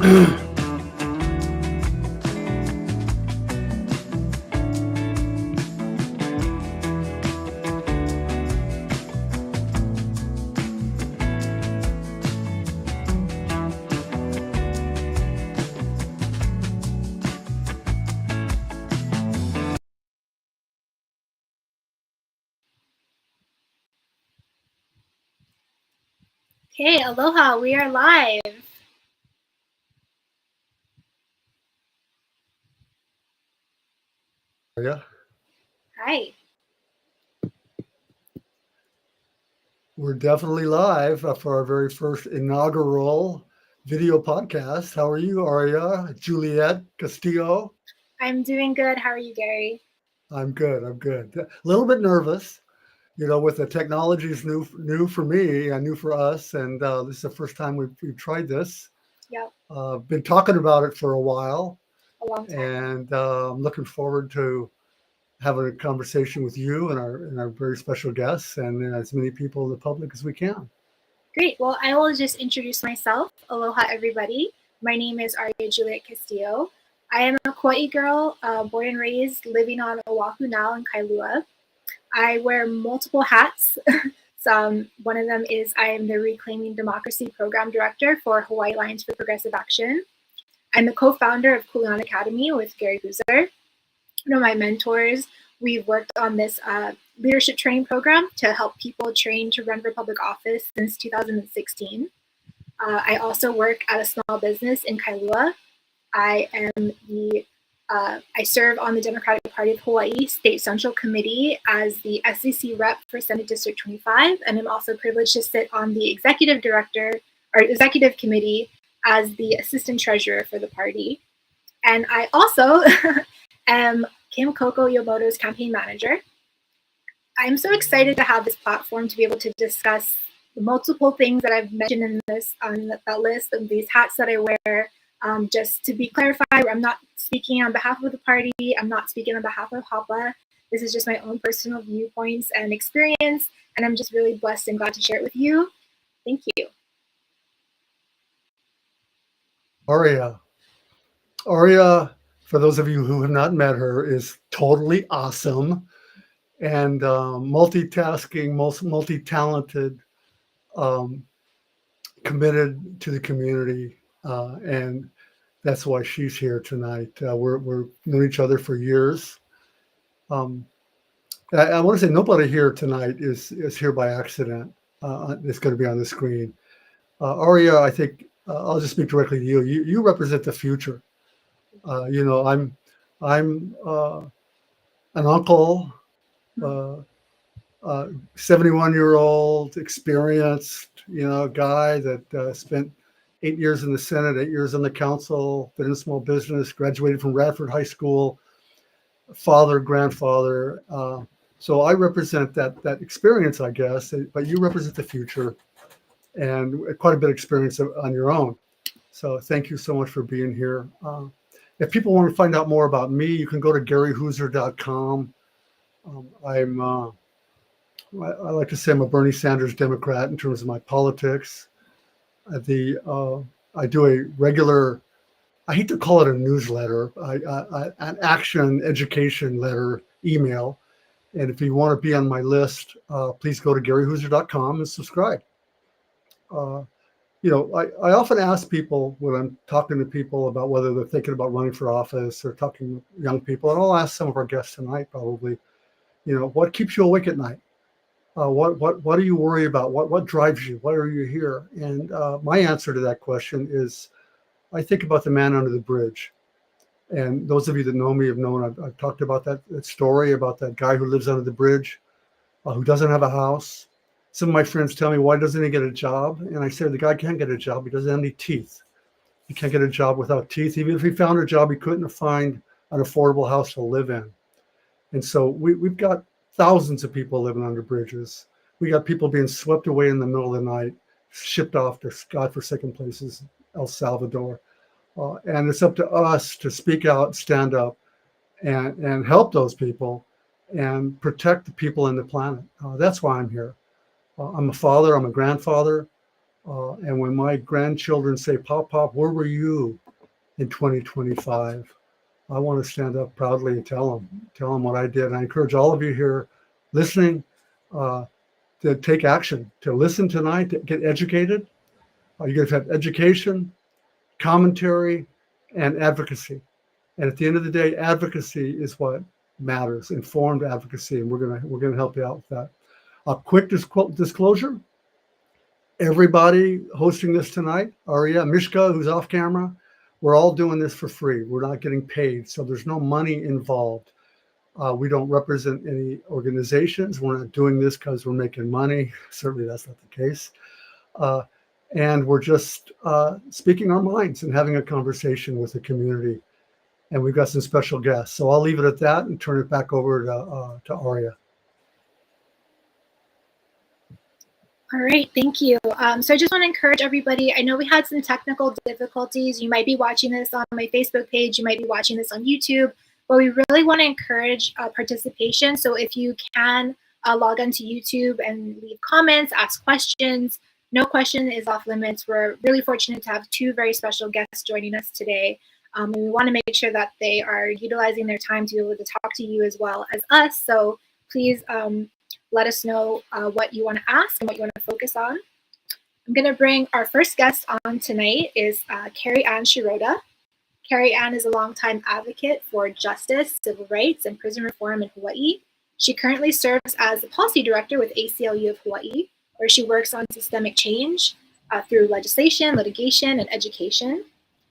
Okay, aloha, we are live. Yeah. Hi. We're definitely live for our very first inaugural video podcast. How are you, Aria, Juliet, Castillo? I'm doing good. How are you, Gary? I'm good. A little bit nervous, with the technology is new for me and new for us, and this is the first time we've tried this. Yep. Been talking about it for a while, A long time. and I'm looking forward to having a conversation with you and our very special guests and as many people in the public as we can. Great. Well, I will just introduce myself. Aloha, everybody. My name is Aria Juliet Castillo. I am a Kauai girl, born and raised, living on Oahu now in Kailua. I wear multiple hats. One of them is I am the Reclaiming Democracy Program Director for Hawaii Alliance for Progressive Action. I'm the co-founder of Kuleana Academy with Gary Hooser. One of my mentors. We've worked on this leadership training program to help people train to run for public office since 2016. I also work at a small business in Kailua. I serve on the Democratic Party of Hawaii State Central Committee as the SEC rep for Senate District 25, and I'm also privileged to sit on the executive committee as the assistant treasurer for the party. And I also am Kim Coco Yomoto's campaign manager. I'm so excited to have this platform to be able to discuss the multiple things that I've mentioned in this on that list of these hats that I wear. Just to be clarified, I'm not speaking on behalf of the party. I'm not speaking on behalf of HAPA. This is just my own personal viewpoints and experience, and I'm just really blessed and glad to share it with you. Thank you. Aria, for those of you who have not met her, is totally awesome and multitasking, multi-talented, committed to the community, and that's why she's here tonight. We're known each other for years. I want to say nobody here tonight is here by accident. It's going to be on the screen. Aria, I think I'll just speak directly to you. You represent the future. I'm an uncle, 71-year-old, experienced, guy that spent 8 years in the Senate, 8 years on the council, been in small business, graduated from Radford High School, father, grandfather. So I represent that experience, I guess, but you represent the future and quite a bit of experience on your own. So thank you so much for being here. If people want to find out more about me, you can go to garyhooser.com. I like to say I'm a Bernie Sanders Democrat in terms of my politics. I do a regular, I hate to call it a newsletter, an action education letter email. And if you want to be on my list, please go to garyhooser.com and subscribe. I often ask people when I'm talking to people about whether they're thinking about running for office or talking to young people, and I'll ask some of our guests tonight probably, what keeps you awake at night? What do you worry about? What drives you? Why are you here? And my answer to that question is, I think about the man under the bridge. And those of you that know me have known I've talked about that story about that guy who lives under the bridge, who doesn't have a house. Some of my friends tell me, why doesn't he get a job? And I say, the guy can't get a job. He doesn't have any teeth. He can't get a job without teeth. Even if he found a job, he couldn't find an affordable house to live in. And so we've got thousands of people living under bridges. We got people being swept away in the middle of the night, shipped off to godforsaken places, El Salvador. And it's up to us to speak out, stand up, and help those people and protect the people and the planet. That's why I'm here. I'm a father, I'm a grandfather. And when my grandchildren say, Pop, Pop, where were you in 2025? I want to stand up proudly and tell them what I did. And I encourage all of you here listening to take action, to listen tonight, to get educated. You guys have education, commentary, and advocacy. And at the end of the day, advocacy is what matters, informed advocacy, and we're gonna help you out with that. A quick disclosure: everybody hosting this tonight, Aria, Mishka, who's off camera, we're all doing this for free. We're not getting paid, so there's no money involved. We don't represent any organizations. We're not doing this because we're making money. Certainly, that's not the case. And we're just speaking our minds and having a conversation with the community. And we've got some special guests. So I'll leave it at that and turn it back over to Aria. All right, thank you. So I just want to encourage everybody. I know we had some technical difficulties. You might be watching this on my Facebook page. You might be watching this on YouTube. But we really want to encourage participation. So if you can log onto YouTube and leave comments, ask questions. No question is off limits. We're really fortunate to have two very special guests joining us today. And we want to make sure that they are utilizing their time to be able to talk to you as well as us. So please let us know what you want to ask and what you want to focus on. I'm going to bring our first guest on tonight is Carrie Ann Shirota. Carrie Ann is a longtime advocate for justice, civil rights, and prison reform in Hawaii. She currently serves as the policy director with ACLU of Hawaiʻi, where she works on systemic change through legislation, litigation, and education.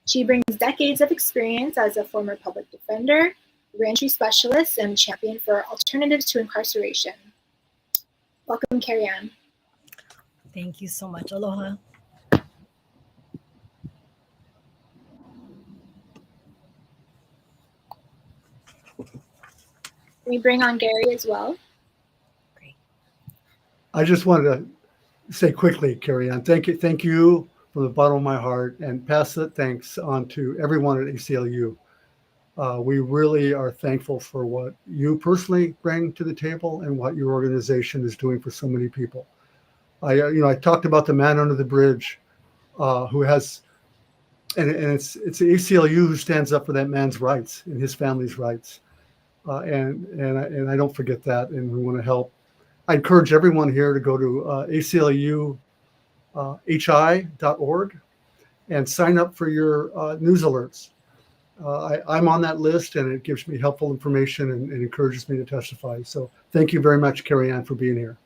She brings decades of experience as a former public defender, reentry specialist, and champion for alternatives to incarceration. Welcome, Carrie Ann. Thank you so much. Aloha. We bring on Gary as well. Great. I just wanted to say quickly, Carrie Ann, thank you from the bottom of my heart, and pass that thanks on to everyone at ACLU. We really are thankful for what you personally bring to the table and what your organization is doing for so many people. I talked about the man under the bridge who has, and it's the ACLU who stands up for that man's rights and his family's rights. And I don't forget that, and we want to help. I encourage everyone here to go to ACLUHI.org and sign up for your news alerts. I'm on that list, and it gives me helpful information and encourages me to testify. So thank you very much, Carrie Ann, for being here.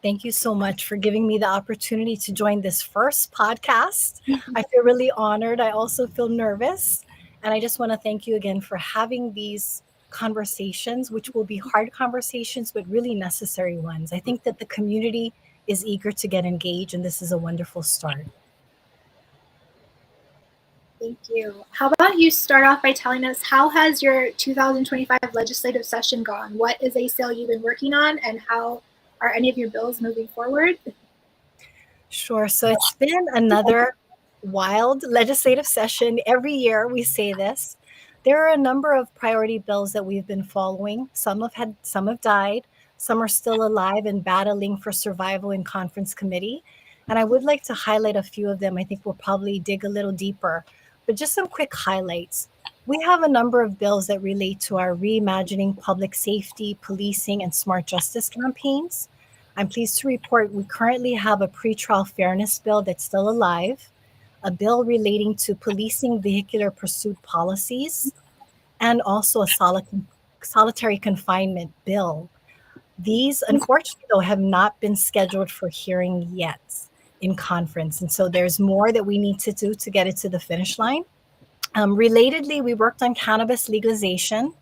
Thank you so much for giving me the opportunity to join this first podcast. I feel really honored. I also feel nervous. And I just want to thank you again for having these conversations, which will be hard conversations, but really necessary ones. I think that the community is eager to get engaged, and this is a wonderful start. Thank you. How about you start off by telling us, how has your 2025 legislative session gone? What has ACLU been working on, and how are any of your bills moving forward? Sure. So it's been another wild legislative session. Every year we say this. There are a number of priority bills that we've been following. Some have died. Some are still alive and battling for survival in conference committee. And I would like to highlight a few of them. I think we'll probably dig a little deeper. But just some quick highlights. We have a number of bills that relate to our reimagining public safety, policing, and smart justice campaigns. I'm pleased to report we currently have a pretrial fairness bill that's still alive, a bill relating to policing vehicular pursuit policies, and also a solitary confinement bill. These, unfortunately, though, have not been scheduled for hearing yet in conference. And so there's more that we need to do to get it to the finish line. Relatedly, we worked on cannabis legalization.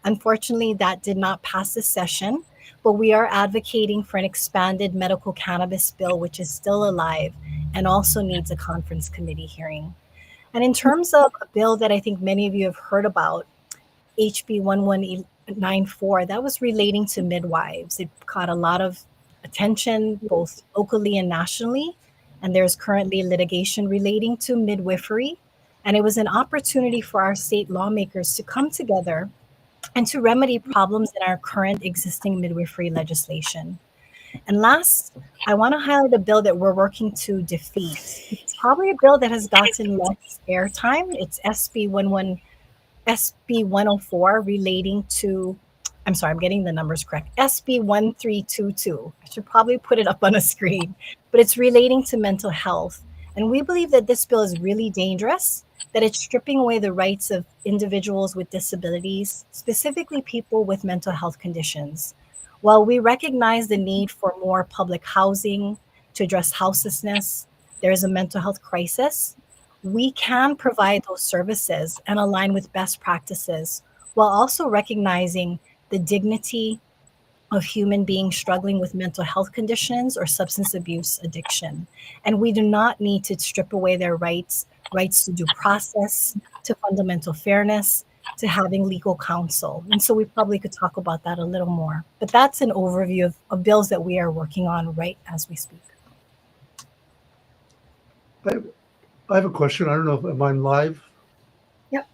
Unfortunately, that did not pass this session, but we are advocating for an expanded medical cannabis bill, which is still alive and also needs a conference committee hearing. And in terms of a bill that I think many of you have heard about, HB 1194, that was relating to midwives. It caught a lot of attention, both locally and nationally. And there's currently litigation relating to midwifery. And it was an opportunity for our state lawmakers to come together and to remedy problems in our current existing midwifery legislation. And last, I want to highlight a bill that we're working to defeat. It's probably a bill that has gotten less airtime. It's SB 104 relating to, I'm sorry, I'm getting the numbers correct. SB 1322. I should probably put it up on a screen, but it's relating to mental health. And we believe that this bill is really dangerous, that it's stripping away the rights of individuals with disabilities, specifically people with mental health conditions. While we recognize the need for more public housing to address houselessness, there is a mental health crisis. We can provide those services and align with best practices while also recognizing the dignity of human beings struggling with mental health conditions or substance abuse addiction. And we do not need to strip away their rights to due process, to fundamental fairness, to having legal counsel. And so we probably could talk about that a little more. But that's an overview of bills that we are working on right as we speak. I have a question. I don't know if am I live? Yep.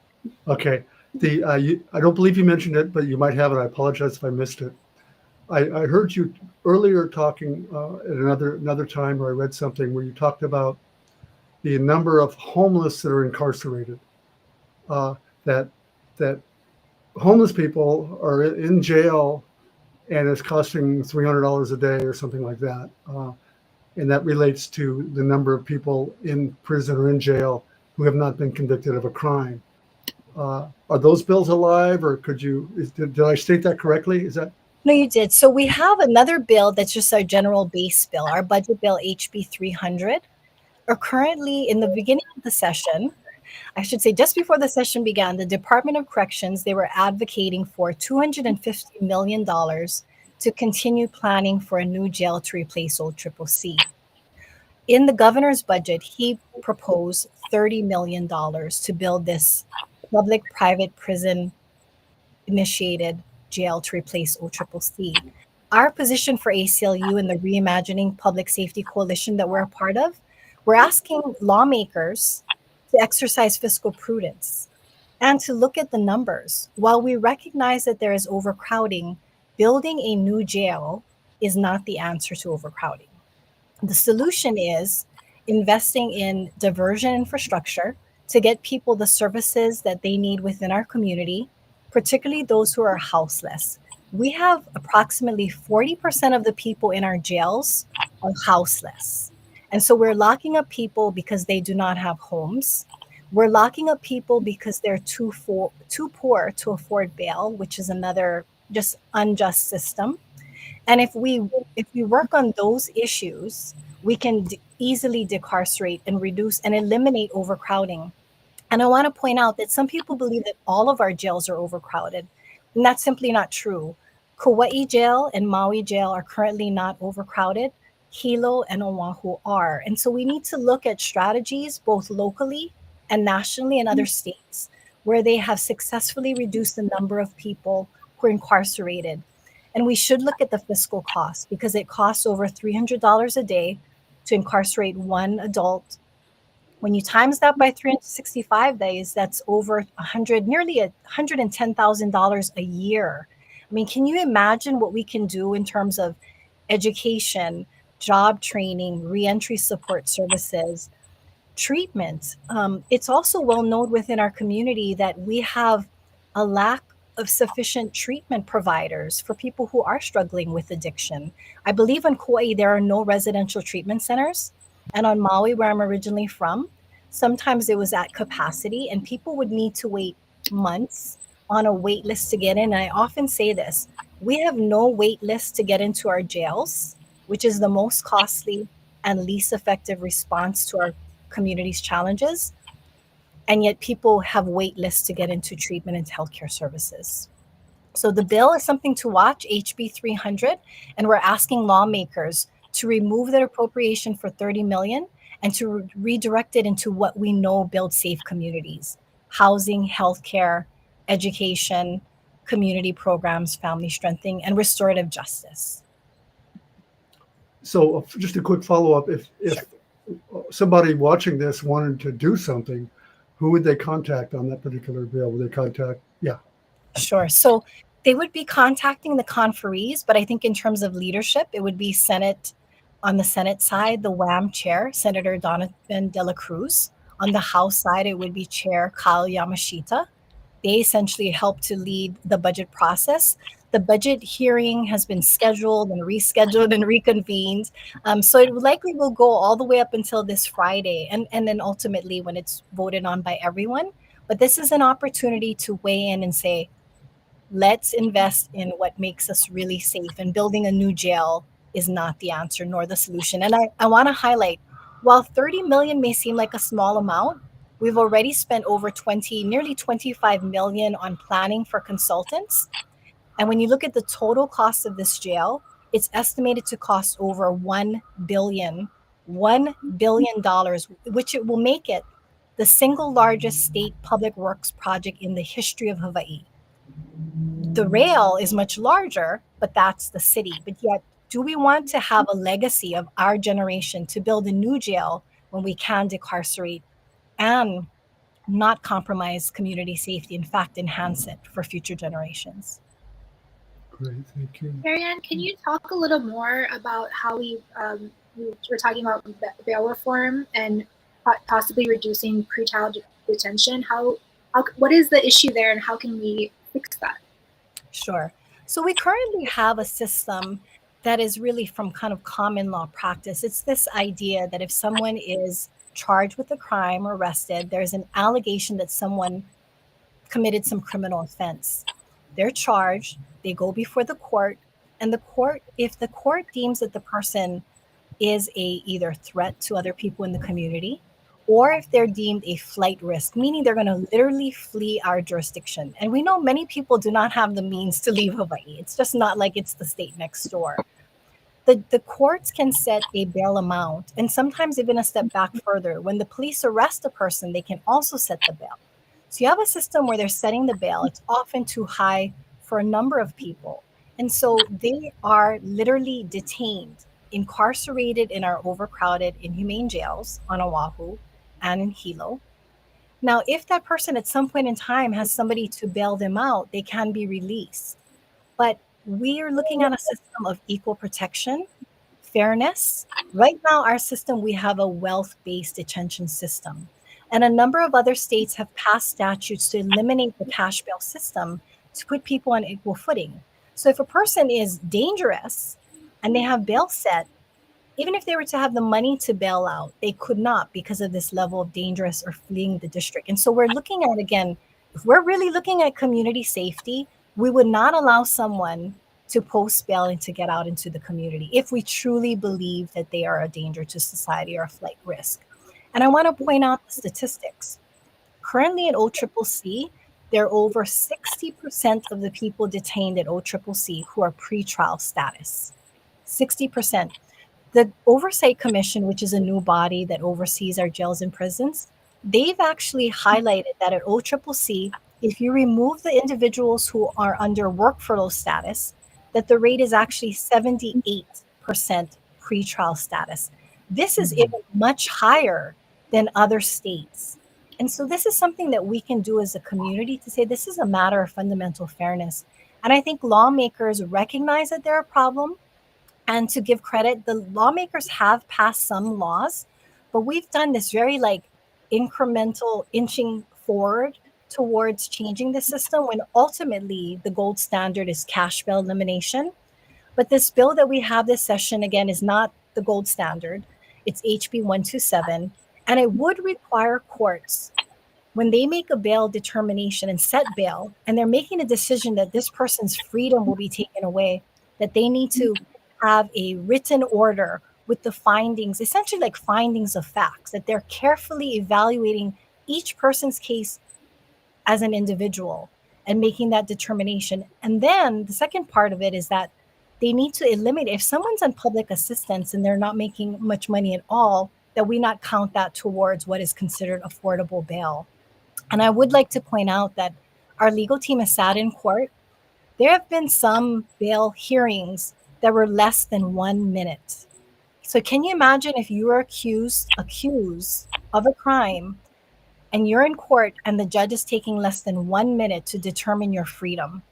Okay. I don't believe you mentioned it, but you might have it. I apologize if I missed it. I heard you earlier talking at another time where I read something where you talked about the number of homeless that are incarcerated. That homeless people are in jail and it's costing $300 a day or something like that. And that relates to the number of people in prison or in jail who have not been convicted of a crime. Are those bills alive, or did I state that correctly? Is that? No, you did. So we have another bill that's just our general base bill, our budget bill, HB 300. Are currently in the beginning of the session, I should say just before the session began, the Department of Corrections, they were advocating for $250 million to continue planning for a new jail to replace old CCC. In the governor's budget, he proposed $30 million to build this public-private prison initiated jail to replace old CCC. Our position for ACLU and the Reimagining Public Safety Coalition that we're a part of, we're asking lawmakers to exercise fiscal prudence and to look at the numbers. While we recognize that there is overcrowding, building a new jail is not the answer to overcrowding. The solution is investing in diversion infrastructure to get people the services that they need within our community, particularly those who are houseless. We have approximately 40% of the people in our jails are houseless. And so we're locking up people because they do not have homes. We're locking up people because they're too poor to afford bail, which is another just unjust system. And if we work on those issues, we can easily decarcerate and reduce and eliminate overcrowding. And I want to point out that some people believe that all of our jails are overcrowded, and that's simply not true. Kauai Jail and Maui Jail are currently not overcrowded. Hilo and Oahu are. And so we need to look at strategies both locally and nationally in other states where they have successfully reduced the number of people who are incarcerated. And we should look at the fiscal cost because it costs over $300 a day to incarcerate one adult. When you times that by 365 days, that's over nearly $110,000 a year. I mean, can you imagine what we can do in terms of education, job training, reentry support services, treatment? It's also well known within our community that we have a lack of sufficient treatment providers for people who are struggling with addiction. I believe in Kauai, there are no residential treatment centers. And on Maui, where I'm originally from, sometimes it was at capacity and people would need to wait months on a wait list to get in. And I often say this, we have no wait list to get into our jails, which is the most costly and least effective response to our community's challenges. And yet people have wait lists to get into treatment and healthcare services. So the bill is something to watch, HB 300, and we're asking lawmakers to remove that appropriation for $30 million and to redirect it into what we know builds safe communities: housing, healthcare, education, community programs, family strengthening, and restorative justice. So just a quick follow-up. If somebody watching this wanted to do something, who would they contact on that particular bill? Would they contact? Yeah. Sure. So They would be contacting the conferees, but I think in terms of leadership, it would be Senate. On the Senate side, the WAM chair, Senator Donovan De La Cruz. On the House side, it would be Chair Kyle Yamashita. They essentially help to lead the budget process. The budget hearing has been scheduled and rescheduled and reconvened. So it likely will go all the way up until this Friday, and then ultimately when it's voted on by everyone. But this is an opportunity to weigh in and say, let's invest in what makes us really safe, and building a new jail is not the answer nor the solution. And I want to highlight, while 30 million may seem like a small amount, we've already spent over nearly 25 million on planning for consultants. And when you look at the total cost of this jail, it's estimated to cost over $1 billion, which it will make it the single largest state public works project in the history of Hawaii. The rail is much larger, but that's the city. But yet, do we want to have a legacy of our generation to build a new jail when we can decarcerate and not compromise community safety, in fact, enhance it for future generations? Great, thank you. Carrie Ann, can you talk a little more about how we were talking about bail reform and possibly reducing pretrial detention? What is the issue there, and how can we fix that? Sure. So we currently have a system that is really from kind of common law practice. It's this idea that if someone is charged with a crime or arrested, there's an allegation that someone committed some criminal offense. They're charged, they go before the court, and if the court deems that the person is either threat to other people in the community, or if they're deemed a flight risk, meaning they're going to literally flee our jurisdiction. And we know many people do not have the means to leave Hawaii. It's just not like it's the state next door. The courts can set a bail amount, and sometimes even a step back further. When the police arrest a person, they can also set the bail. So you have a system where they're setting the bail. It's often too high for a number of people. And so they are literally detained, incarcerated in our overcrowded, inhumane jails on Oahu and in Hilo. Now, if that person at some point in time has somebody to bail them out, they can be released. But we are looking at a system of equal protection, fairness. Right now, our system, we have a wealth-based detention system. And a number of other states have passed statutes to eliminate the cash bail system to put people on equal footing. So if a person is dangerous and they have bail set, even if they were to have the money to bail out, they could not because of this level of dangerous or fleeing the district. And so we're looking at, again, if we're really looking at community safety, we would not allow someone to post bail and to get out into the community if we truly believe that they are a danger to society or a flight risk. And I want to point out the statistics. Currently at OCCC, there are over 60% of the people detained at OCCC who are pretrial status. 60%. The Oversight Commission, which is a new body that oversees our jails and prisons, they've actually highlighted that at OCCC, if you remove the individuals who are under work furlough status, that the rate is actually 78% pretrial status. This is even much higher than other states. And so this is something that we can do as a community to say this is a matter of fundamental fairness. And I think lawmakers recognize that they're a problem. And to give credit, the lawmakers have passed some laws, but we've done this very incremental inching forward towards changing the system when ultimately the gold standard is cash bail elimination. But this bill that we have this session, again, is not the gold standard. It's HB 127. And it would require courts, when they make a bail determination and set bail, and they're making a decision that this person's freedom will be taken away, that they need to have a written order with the findings, essentially like findings of facts, that they're carefully evaluating each person's case as an individual and making that determination. And then the second part of it is that they need to eliminate, if someone's on public assistance and they're not making much money at all, that we not count that towards what is considered affordable bail. And I would like to point out that our legal team has sat in court. There have been some bail hearings that were less than 1 minute. So can you imagine if you were accused of a crime and you're in court and the judge is taking less than 1 minute to determine your freedom?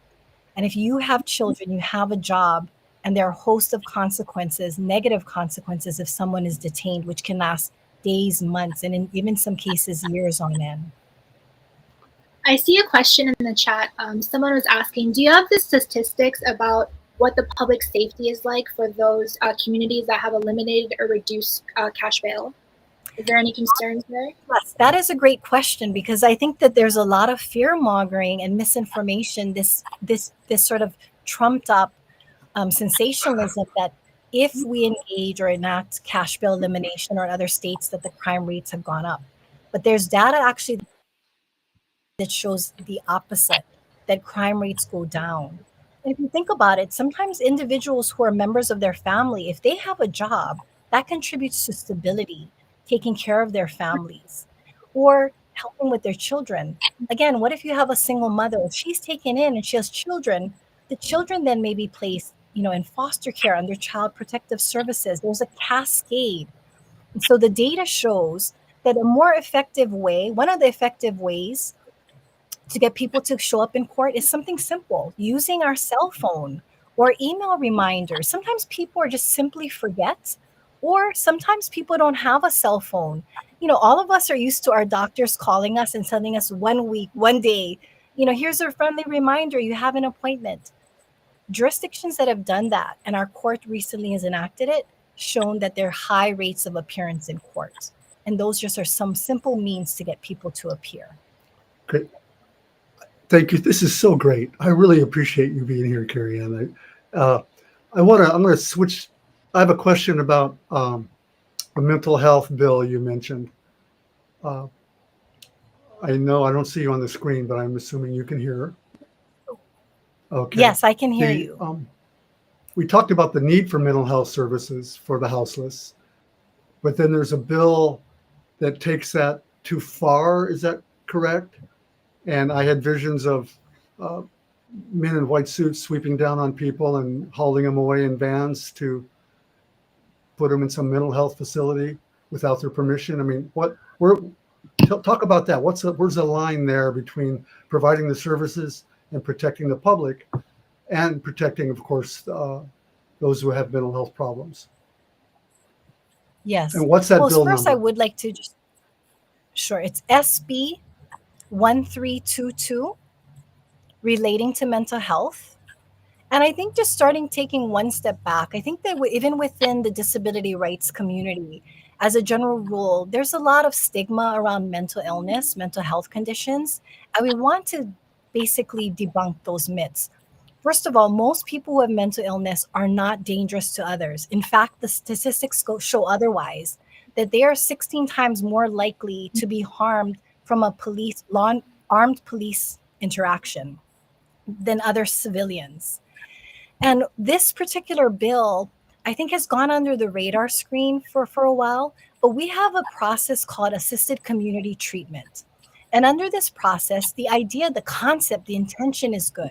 And if you have children, you have a job, and there are a host of consequences, negative consequences if someone is detained, which can last days, months, and in even some cases, years on end. I see a question in the chat. Someone was asking, do you have the statistics about what the public safety is like for those communities that have eliminated or reduced cash bail? Is there any concerns there? Yes, that is a great question, because I think that there's a lot of fear mongering and misinformation, this sort of trumped up sensationalism that if we engage or enact cash bail elimination, or in other states that the crime rates have gone up. But there's data actually that shows the opposite, that crime rates go down. And if you think about it, sometimes individuals who are members of their family, if they have a job, that contributes to stability, taking care of their families, or helping with their children. Again, what if you have a single mother? If she's taken in and she has children, the children then may be placed, in foster care under child protective services. There's a cascade. And so the data shows that a more effective way, one of the effective ways to get people to show up in court, is something simple, using our cell phone or email reminders. Sometimes people are just simply forget, or sometimes people don't have a cell phone. All of us are used to our doctors calling us and sending us 1 week, 1 day, here's a friendly reminder, you have an appointment. Jurisdictions that have done that, and our court recently has enacted it, shown that there are high rates of appearance in court. And those just are some simple means to get people to appear. Great. Thank you. This is so great. I really appreciate you being here, Carrie Ann. I'm going to switch. I have a question about a mental health bill you mentioned. I know I don't see you on the screen, but I'm assuming you can hear. Okay. Yes, I can hear you. We talked about the need for mental health services for the houseless, but then there's a bill that takes that too far. Is that correct? And I had visions of men in white suits sweeping down on people and hauling them away in vans to put them in some mental health facility without their permission. I mean, talk about that. Where's the line there between providing the services and protecting the public, and protecting, of course, those who have mental health problems? Yes. And what's that bill first, number? I would like to just, sure, it's SB 1322, relating to mental health. And I think just taking one step back, I think that even within the disability rights community, as a general rule, there's a lot of stigma around mental illness, mental health conditions, and we want to basically debunk those myths. First of all, most people who have mental illness are not dangerous to others. In fact, the statistics show otherwise, that they are 16 times more likely to be harmed from a armed police interaction than other civilians. And this particular bill, I think, has gone under the radar screen for a while, but we have a process called assisted community treatment. And under this process, the idea, the concept, the intention is good.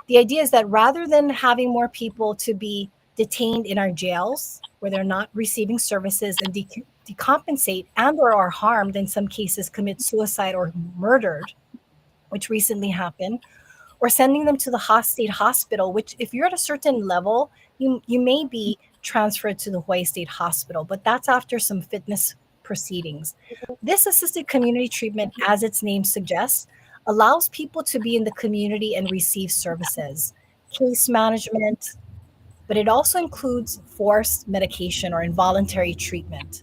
The idea is that rather than having more people to be detained in our jails where they're not receiving services and decompensate and or are harmed, in some cases commit suicide or murdered, which recently happened, or sending them to the state hospital, which if you're at a certain level, you may be transferred to the Hawaii State Hospital, but that's after some fitness proceedings. This assisted community treatment, as its name suggests, allows people to be in the community and receive services, case management, but it also includes forced medication or involuntary treatment.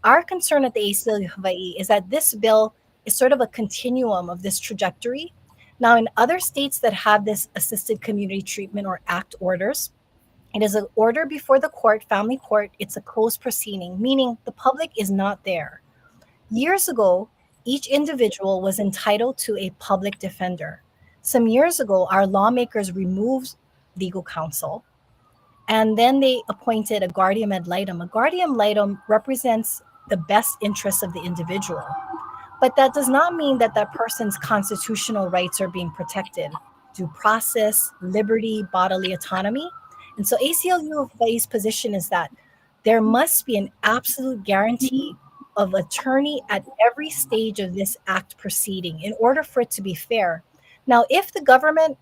Our concern at the ACLU of Hawaiʻi is that this bill is sort of a continuum of this trajectory. Now, in other states that have this assisted community treatment or ACT orders, it is an order before the court, family court. It's a closed proceeding, meaning the public is not there. Years ago, each individual was entitled to a public defender. Some years ago, our lawmakers removed legal counsel, and then they appointed a guardian ad litem. A guardian ad litem represents the best interests of the individual. But that does not mean that that person's constitutional rights are being protected. Due process, liberty, bodily autonomy. And so ACLU of Hawaiʻi's position is that there must be an absolute guarantee of attorney at every stage of this act proceeding in order for it to be fair. Now, if the government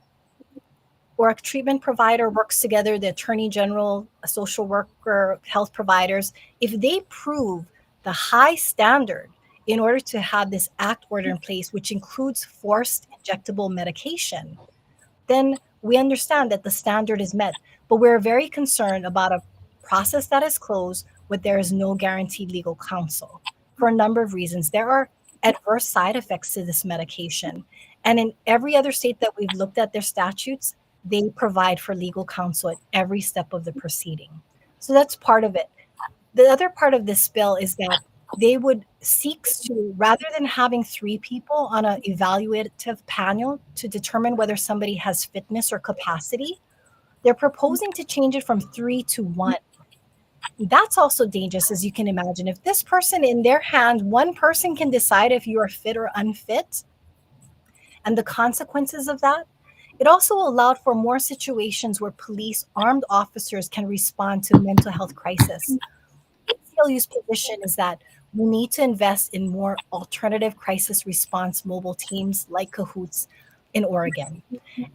or a treatment provider works together, the attorney general, a social worker, health providers, if they prove the high standard in order to have this act order in place, which includes forced injectable medication, then we understand that the standard is met. But we're very concerned about a process that is closed where there is no guaranteed legal counsel for a number of reasons. There are adverse side effects to this medication. And in every other state that we've looked at their statutes, they provide for legal counsel at every step of the proceeding. So that's part of it. The other part of this bill is that they would seek to, rather than having 3 people on an evaluative panel to determine whether somebody has fitness or capacity, they're proposing to change it from 3 to 1. That's also dangerous, as you can imagine. If this person in their hand, one person can decide if you are fit or unfit, and the consequences of that. It also allowed for more situations where police, armed officers can respond to mental health crisis. ACLU's position is that we need to invest in more alternative crisis response mobile teams like Cahoots in Oregon.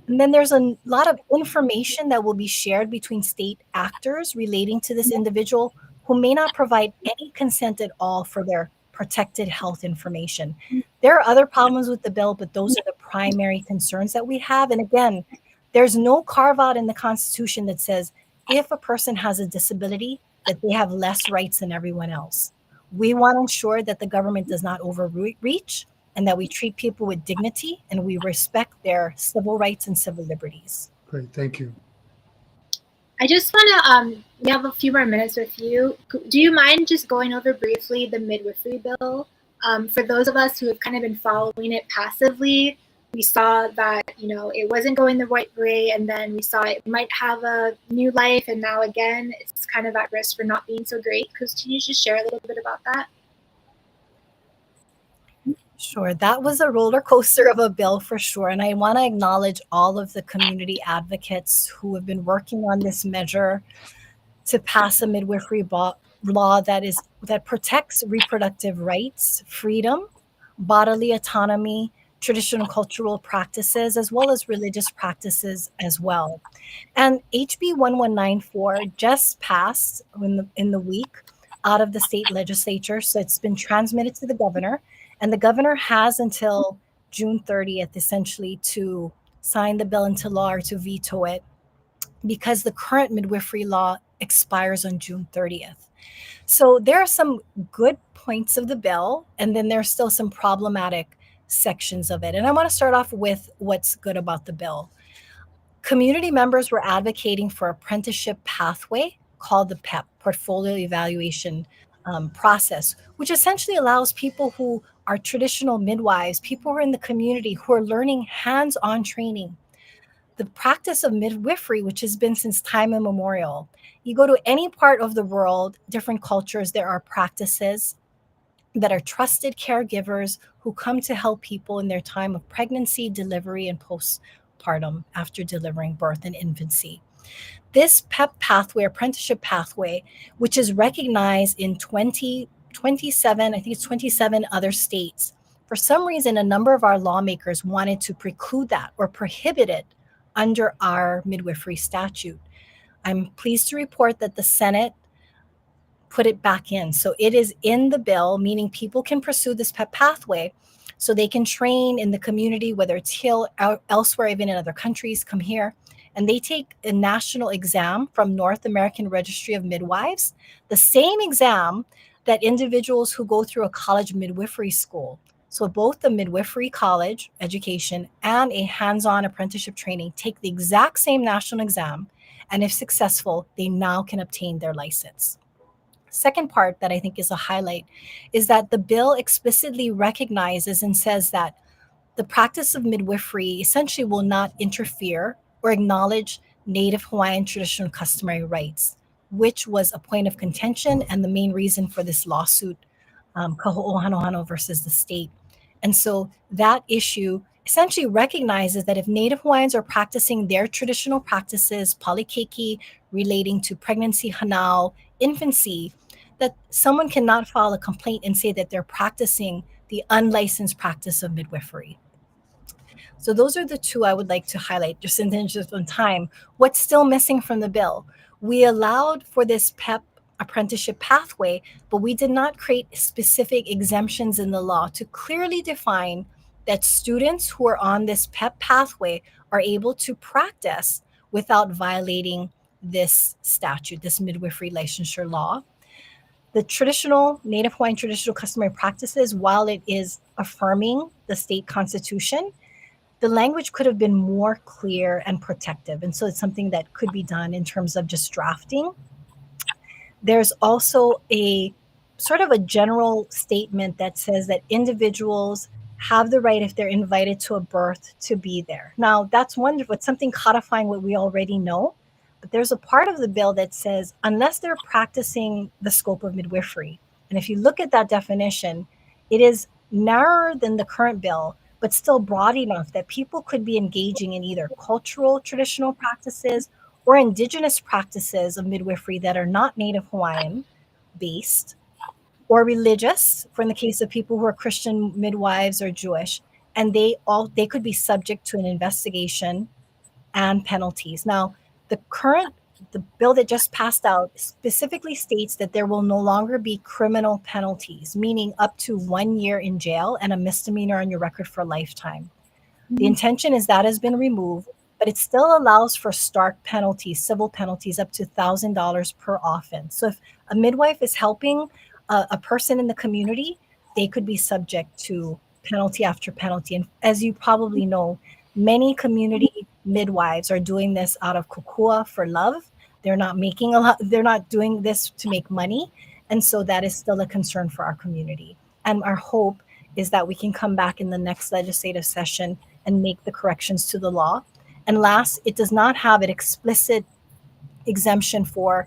And then there's a lot of information that will be shared between state actors relating to this individual who may not provide any consent at all for their protected health information. There are other problems with the bill, but those are the primary concerns that we have. And again, there's no carve out in the Constitution that says if a person has a disability, that they have less rights than everyone else. We want to ensure that the government does not overreach and that we treat people with dignity and we respect their civil rights and civil liberties. Great, thank you. I just want to, we have a few more minutes with you. Do you mind just going over briefly the midwifery bill? For those of us who have kind of been following it passively, we saw that, it wasn't going the right way, and then we saw it might have a new life, and now again, it's kind of at risk for not being so great. Can you just share a little bit about that? Sure. That was a roller coaster of a bill for sure. And I want to acknowledge all of the community advocates who have been working on this measure to pass a midwifery law that protects reproductive rights, freedom, bodily autonomy, traditional cultural practices, as well as religious practices as well. And HB 1194 just passed in the week out of the state legislature. So it's been transmitted to the governor. And the governor has until June 30th, essentially, to sign the bill into law or to veto it, because the current midwifery law expires on June 30th. So there are some good points of the bill, and then there's still some problematic sections of it. And I want to start off with what's good about the bill. Community members were advocating for apprenticeship pathway called the PEP, Portfolio Evaluation process, which essentially allows people who are traditional midwives, people who are in the community who are learning hands-on training. The practice of midwifery, which has been since time immemorial. You go to any part of the world, different cultures, there are practices that are trusted caregivers who come to help people in their time of pregnancy, delivery, and postpartum after delivering birth and infancy. This PEP pathway, apprenticeship pathway, which is recognized in 27, I think it's 27 other states. For some reason, a number of our lawmakers wanted to preclude that or prohibit it under our midwifery statute. I'm pleased to report that the Senate put it back in. So it is in the bill, meaning people can pursue this PEP pathway so they can train in the community, whether it's here, elsewhere, even in other countries, come here. And they take a national exam from North American Registry of Midwives, the same exam that individuals who go through a college midwifery school. So both the midwifery college education and a hands-on apprenticeship training take the exact same national exam. And if successful, they now can obtain their license. Second part that I think is a highlight is that the bill explicitly recognizes and says that the practice of midwifery essentially will not interfere or acknowledge Native Hawaiian traditional customary rights, which was a point of contention and the main reason for this lawsuit, Kaho'ohanohano versus the state. And so that issue essentially recognizes that if Native Hawaiians are practicing their traditional practices, palikeiki, relating to pregnancy, hanao, infancy, that someone cannot file a complaint and say that they're practicing the unlicensed practice of midwifery. So those are the two I would like to highlight just in the interest of time. What's still missing from the bill? We allowed for this PEP apprenticeship pathway, but we did not create specific exemptions in the law to clearly define that students who are on this PEP pathway are able to practice without violating this statute, this midwifery licensure law. The traditional Native Hawaiian traditional customary practices, while it is affirming the state constitution, the language could have been more clear and protective. And so it's something that could be done in terms of just drafting. There's also a sort of a general statement that says that individuals have the right, if they're invited to a birth, to be there. Now, that's wonderful. It's something codifying what we already know. But there's a part of the bill that says, unless they're practicing the scope of midwifery. And if you look at that definition, it is narrower than the current bill, but still broad enough that people could be engaging in either cultural traditional practices or indigenous practices of midwifery that are not Native Hawaiian based, or religious, for in the case of people who are Christian midwives or Jewish, and they could be subject to an investigation and penalties. Now, the bill that just passed out specifically states that there will no longer be criminal penalties, meaning up to 1 year in jail and a misdemeanor on your record for a lifetime. The intention is that has been removed, but it still allows for stark penalties, civil penalties up to $1,000 per offense. So if a midwife is helping a person in the community, they could be subject to penalty after penalty. And as you probably know, many community midwives are doing this out of kukua for love. They're not making a lot, they're not doing this to make money. And so that is still a concern for our community. And our hope is that we can come back in the next legislative session and make the corrections to the law. And last, it does not have an explicit exemption for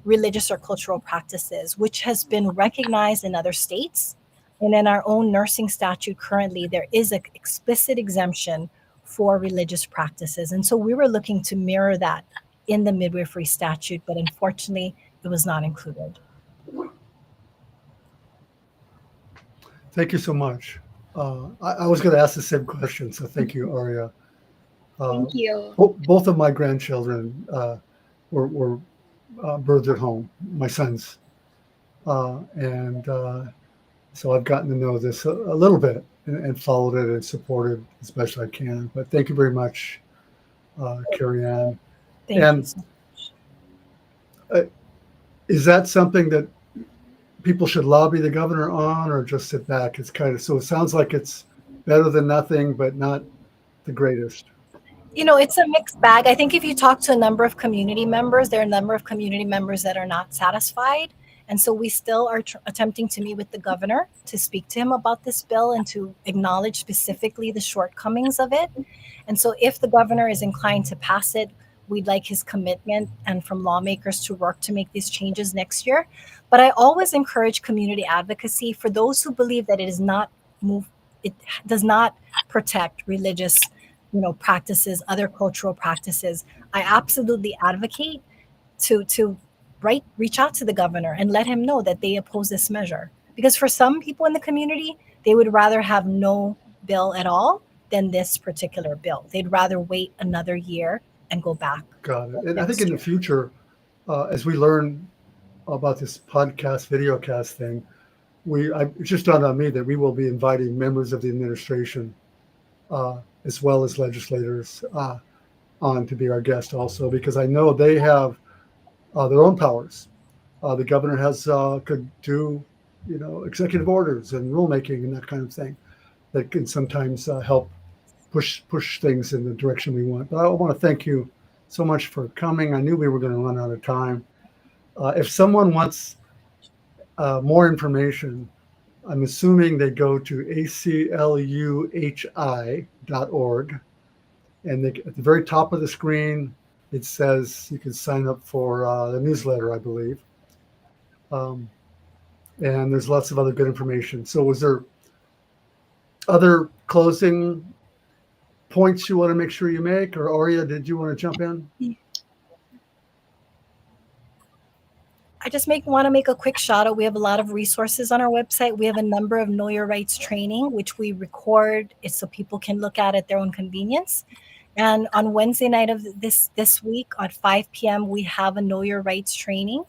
religious or cultural practices, which has been recognized in other states. And in our own nursing statute currently, there is an explicit exemption for religious practices. And so we were looking to mirror that in the midwifery statute, but unfortunately, it was not included. Thank you so much. I was going to ask the same question, so thank you, Aria. Thank you. Both of my grandchildren were birthed at home, my sons. So I've gotten to know this a little bit and followed it and supported as best I can. But thank you very much, Carrie Ann. Thank you so much. Is that something that people should lobby the governor on, or just sit back? It's kind of, so it sounds like it's better than nothing, but not the greatest. You know, it's a mixed bag. I think if you talk to a number of community members, there are a number of community members that are not satisfied. And so we still are attempting to meet with the governor to speak to him about this bill and to acknowledge specifically the shortcomings of it. And so if the governor is inclined to pass it, we'd like his commitment and from lawmakers to work to make these changes next year. But I always encourage community advocacy for those who believe that it does not protect religious practices, other cultural practices. I absolutely advocate to reach out to the governor and let him know that they oppose this measure. Because for some people in the community, they would rather have no bill at all than this particular bill. They'd rather wait another year and go back. Got it. And I think in the future, as we learn about this podcast, videocast thing, it's just dawned on me that we will be inviting members of the administration as well as legislators on to be our guest also, because I know they have their own powers. The governor could do, executive orders and rulemaking and that kind of thing that can sometimes help push things in the direction we want. But I want to thank you so much for coming. I knew we were going to run out of time. If someone wants more information, I'm assuming they go to ACLUHI.org, and at the very top of the screen, it says you can sign up for the newsletter, I believe. And there's lots of other good information. So was there other closing points you want to make sure you make? Or Aria, did you want to jump in? I just want to make a quick shout out. We have a lot of resources on our website. We have a number of Know Your Rights training, which we record it so people can look at their own convenience. And on Wednesday night of this week at 5 p.m., we have a Know Your Rights training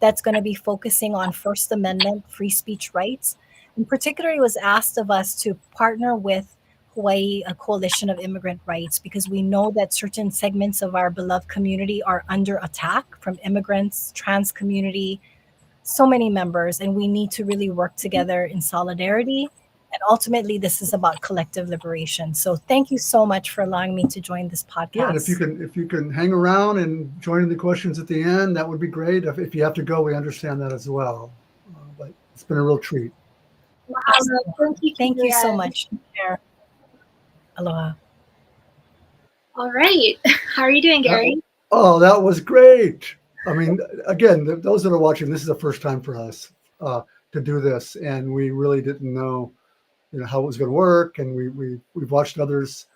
that's going to be focusing on First Amendment free speech rights. In particular, it was asked of us to partner with Hawaii, a coalition of immigrant rights, because we know that certain segments of our beloved community are under attack from immigrants, trans community, so many members, and we need to really work together in solidarity. And ultimately, this is about collective liberation. So thank you so much for allowing me to join this podcast. Yeah, and if you can hang around and join in the questions at the end, that would be great. If you have to go, we understand that as well. But it's been a real treat. Wow, thank you so much. Aloha. All right. How are you doing, Gary? Oh, that was great. I mean, again, those that are watching, this is the first time for us to do this, and we really didn't know, how it was going to work, and we've watched others,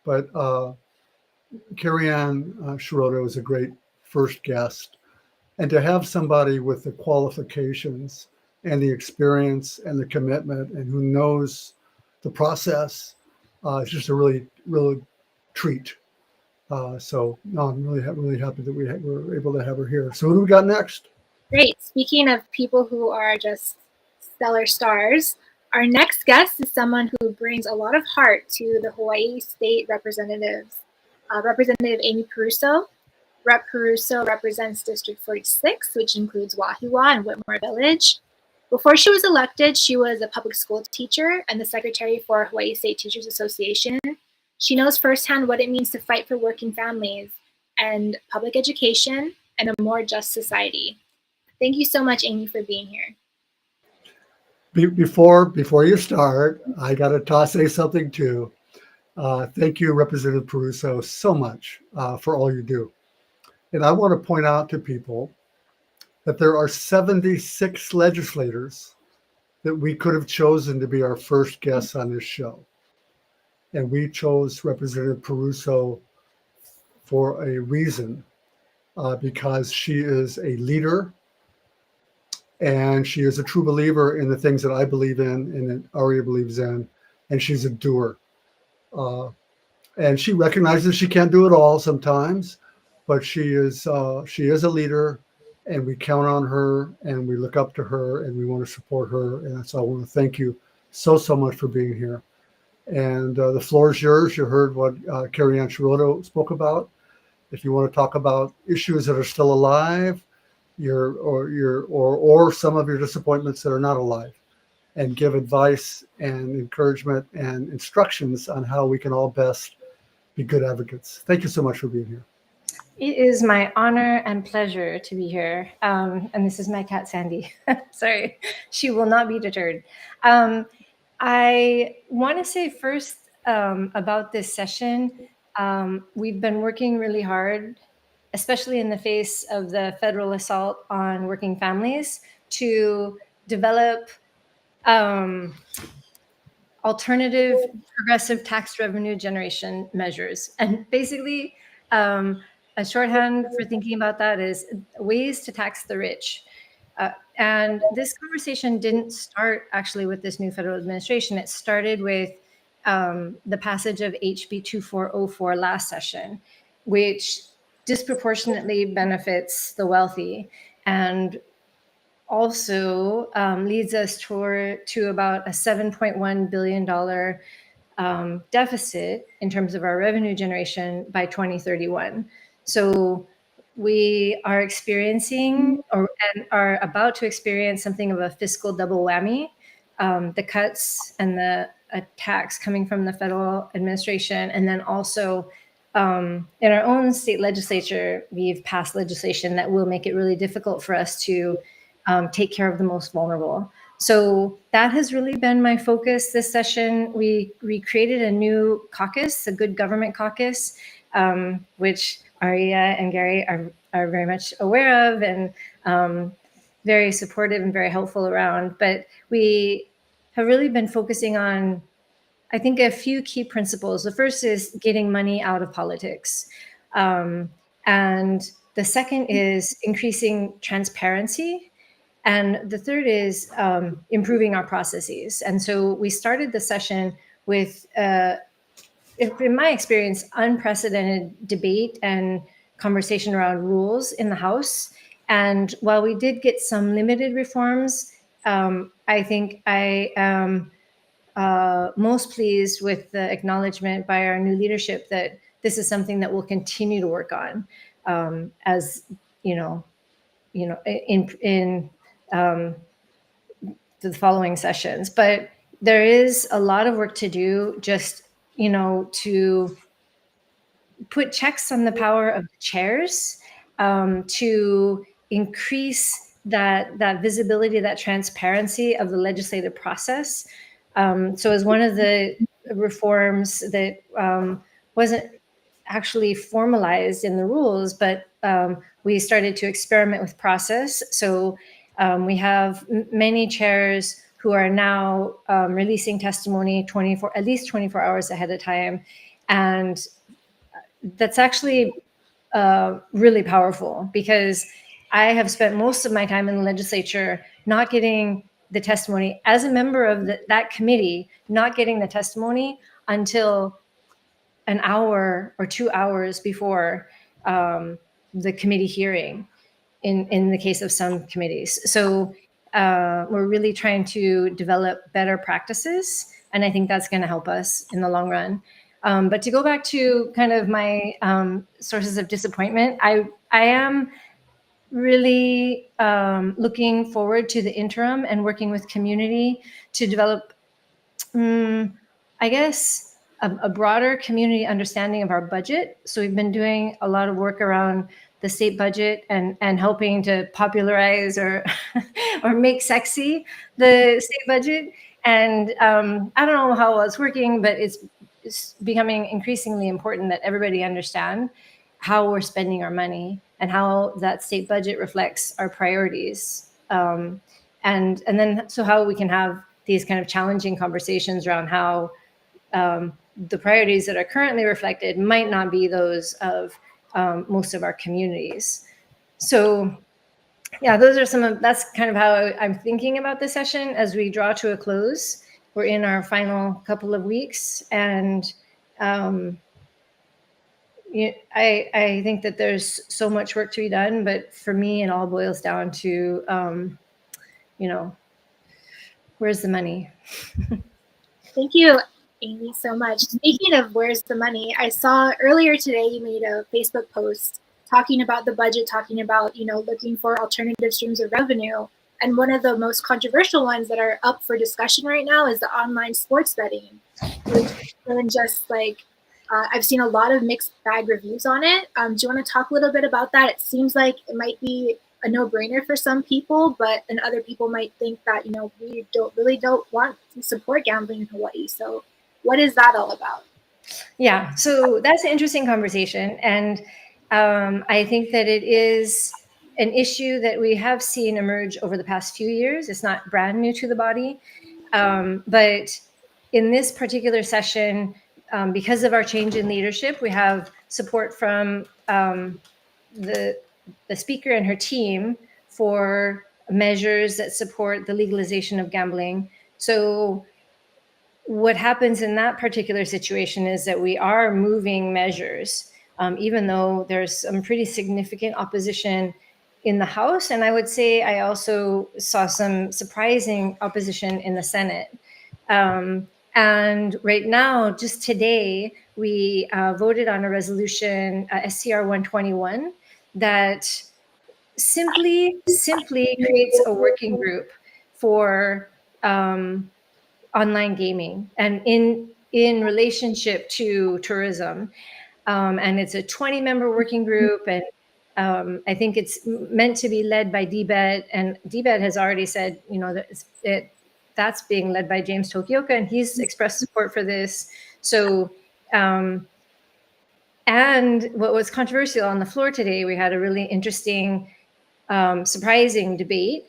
but Carrie Ann Shirota was a great first guest, and to have somebody with the qualifications and the experience and the commitment and who knows the process is just a really treat. So no, I'm really happy that we were able to have her here. So who do we got next? Great. Speaking of people who are just stellar stars, our next guest is someone who brings a lot of heart to the Hawaii State Representatives. Representative Amy Perruso. Rep. Perruso represents District 46, which includes Wahiawa and Whitmore Village. Before she was elected, she was a public school teacher and the secretary for Hawaii State Teachers Association. She knows firsthand what it means to fight for working families and public education and a more just society. Thank you so much, Amy, for being here. Before you start, I got to say something too. Thank you, Representative Perruso, so much for all you do. And I want to point out to people that there are 76 legislators that we could have chosen to be our first guests on this show. And we chose Representative Perruso for a reason, because she is a leader and she is a true believer in the things that I believe in and that Aria believes in, and she's a doer. And she recognizes she can't do it all sometimes, but she is a leader, and we count on her and we look up to her and we want to support her. And so I want to thank you so much for being here. And the floor is yours. You heard what Carrie Ann Shirota spoke about. If you want to talk about issues that are still alive, or some of your disappointments that are not alive, and give advice and encouragement and instructions on how we can all best be good advocates. Thank you so much for being here. It is my honor and pleasure to be here. And this is my cat, Sandy. Sorry, she will not be deterred. I want to say first about this session. We've been working really hard, especially in the face of the federal assault on working families, to develop alternative progressive tax revenue generation measures. And basically, a shorthand for thinking about that is ways to tax the rich. And this conversation didn't start actually with this new federal administration. It started with the passage of HB 2404 last session, which disproportionately benefits the wealthy and also leads us to about a $7.1 billion deficit in terms of our revenue generation by 2031. So we are experiencing and are about to experience something of a fiscal double whammy. The cuts and the attacks coming from the federal administration, and then also in our own state legislature, we've passed legislation that will make it really difficult for us to take care of the most vulnerable. So that has really been my focus this session. We created a new caucus, a Good Government Caucus, which Aria and Gary are very much aware of and very supportive and very helpful around. But we have really been focusing on, I think, a few key principles. The first is getting money out of politics. And The second is increasing transparency. And the third is improving our processes. And so we started the session with, in my experience, unprecedented debate and conversation around rules in the House. And while we did get some limited reforms, I think I am most pleased with the acknowledgement by our new leadership that this is something that we'll continue to work on, as in the following sessions. But there is a lot of work to do, just to put checks on the power of the chairs, to increase that visibility, that transparency of the legislative process. So as one of the reforms that wasn't actually formalized in the rules, but we started to experiment with process. So we have many chairs who are now releasing testimony at least 24 hours ahead of time. And that's actually really powerful, because I have spent most of my time in the legislature not getting the testimony as a member of that committee, not getting the testimony until an hour or 2 hours before the committee hearing in the case of some committees. So we're really trying to develop better practices, and I think that's going to help us in the long run. But to go back to kind of my sources of disappointment, I am really looking forward to the interim and working with community to develop, I guess, a broader community understanding of our budget. So we've been doing a lot of work around the state budget and helping to popularize or make sexy the state budget. And I don't know how well it's working, but it's becoming increasingly important that everybody understand how we're spending our money and how that state budget reflects our priorities. And then so how we can have these kind of challenging conversations around how the priorities that are currently reflected might not be those of most of our communities. So yeah, that's kind of how I'm thinking about the session as we draw to a close. We're in our final couple of weeks, and I think that there's so much work to be done, but for me, it all boils down to, where's the money? Thank you, Amy, so much. Speaking of where's the money, I saw earlier today you made a Facebook post talking about the budget, talking about, looking for alternative streams of revenue. And one of the most controversial ones that are up for discussion right now is the online sports betting. And just like, I've seen a lot of mixed bag reviews on it. Do you want to talk a little bit about that? It seems like it might be a no-brainer for some people, and other people might think that, we don't want to support gambling in Hawaii. So what is that all about? Yeah, so that's an interesting conversation. And I think that it is an issue that we have seen emerge over the past few years. It's not brand new to the body. But in this particular session, because of our change in leadership, we have support from the speaker and her team for measures that support the legalization of gambling. So what happens in that particular situation is that we are moving measures, even though there's some pretty significant opposition in the House. And I would say I also saw some surprising opposition in the Senate. And right now, just today, we voted on a resolution, SCR 121, that simply creates a working group for online gaming and in relationship to tourism. And it's a 20-member working group, and I think it's meant to be led by DBET, and DBET has already said, that that's being led by James Tokioka, and he's expressed support for this. So, and what was controversial on the floor today, we had a really interesting, surprising debate,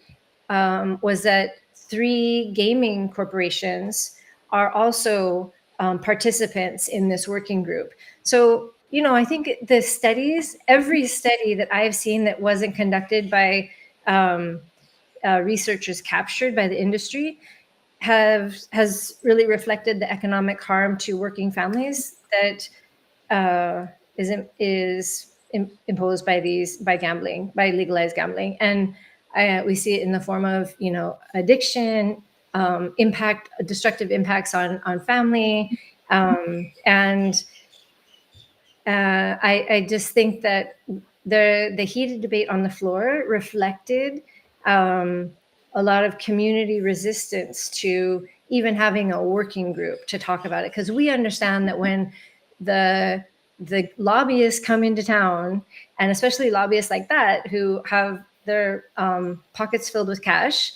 was that 3 gaming corporations are also participants in this working group. So, I think the studies, every study that I've seen that wasn't conducted by researchers captured by the industry has really reflected the economic harm to working families that is imposed by gambling, by legalized gambling. And we see it in the form of, addiction, destructive impacts on family. And I just think that the heated debate on the floor reflected a lot of community resistance to even having a working group to talk about it, because we understand that when the lobbyists come into town, and especially lobbyists like that who have their pockets filled with cash,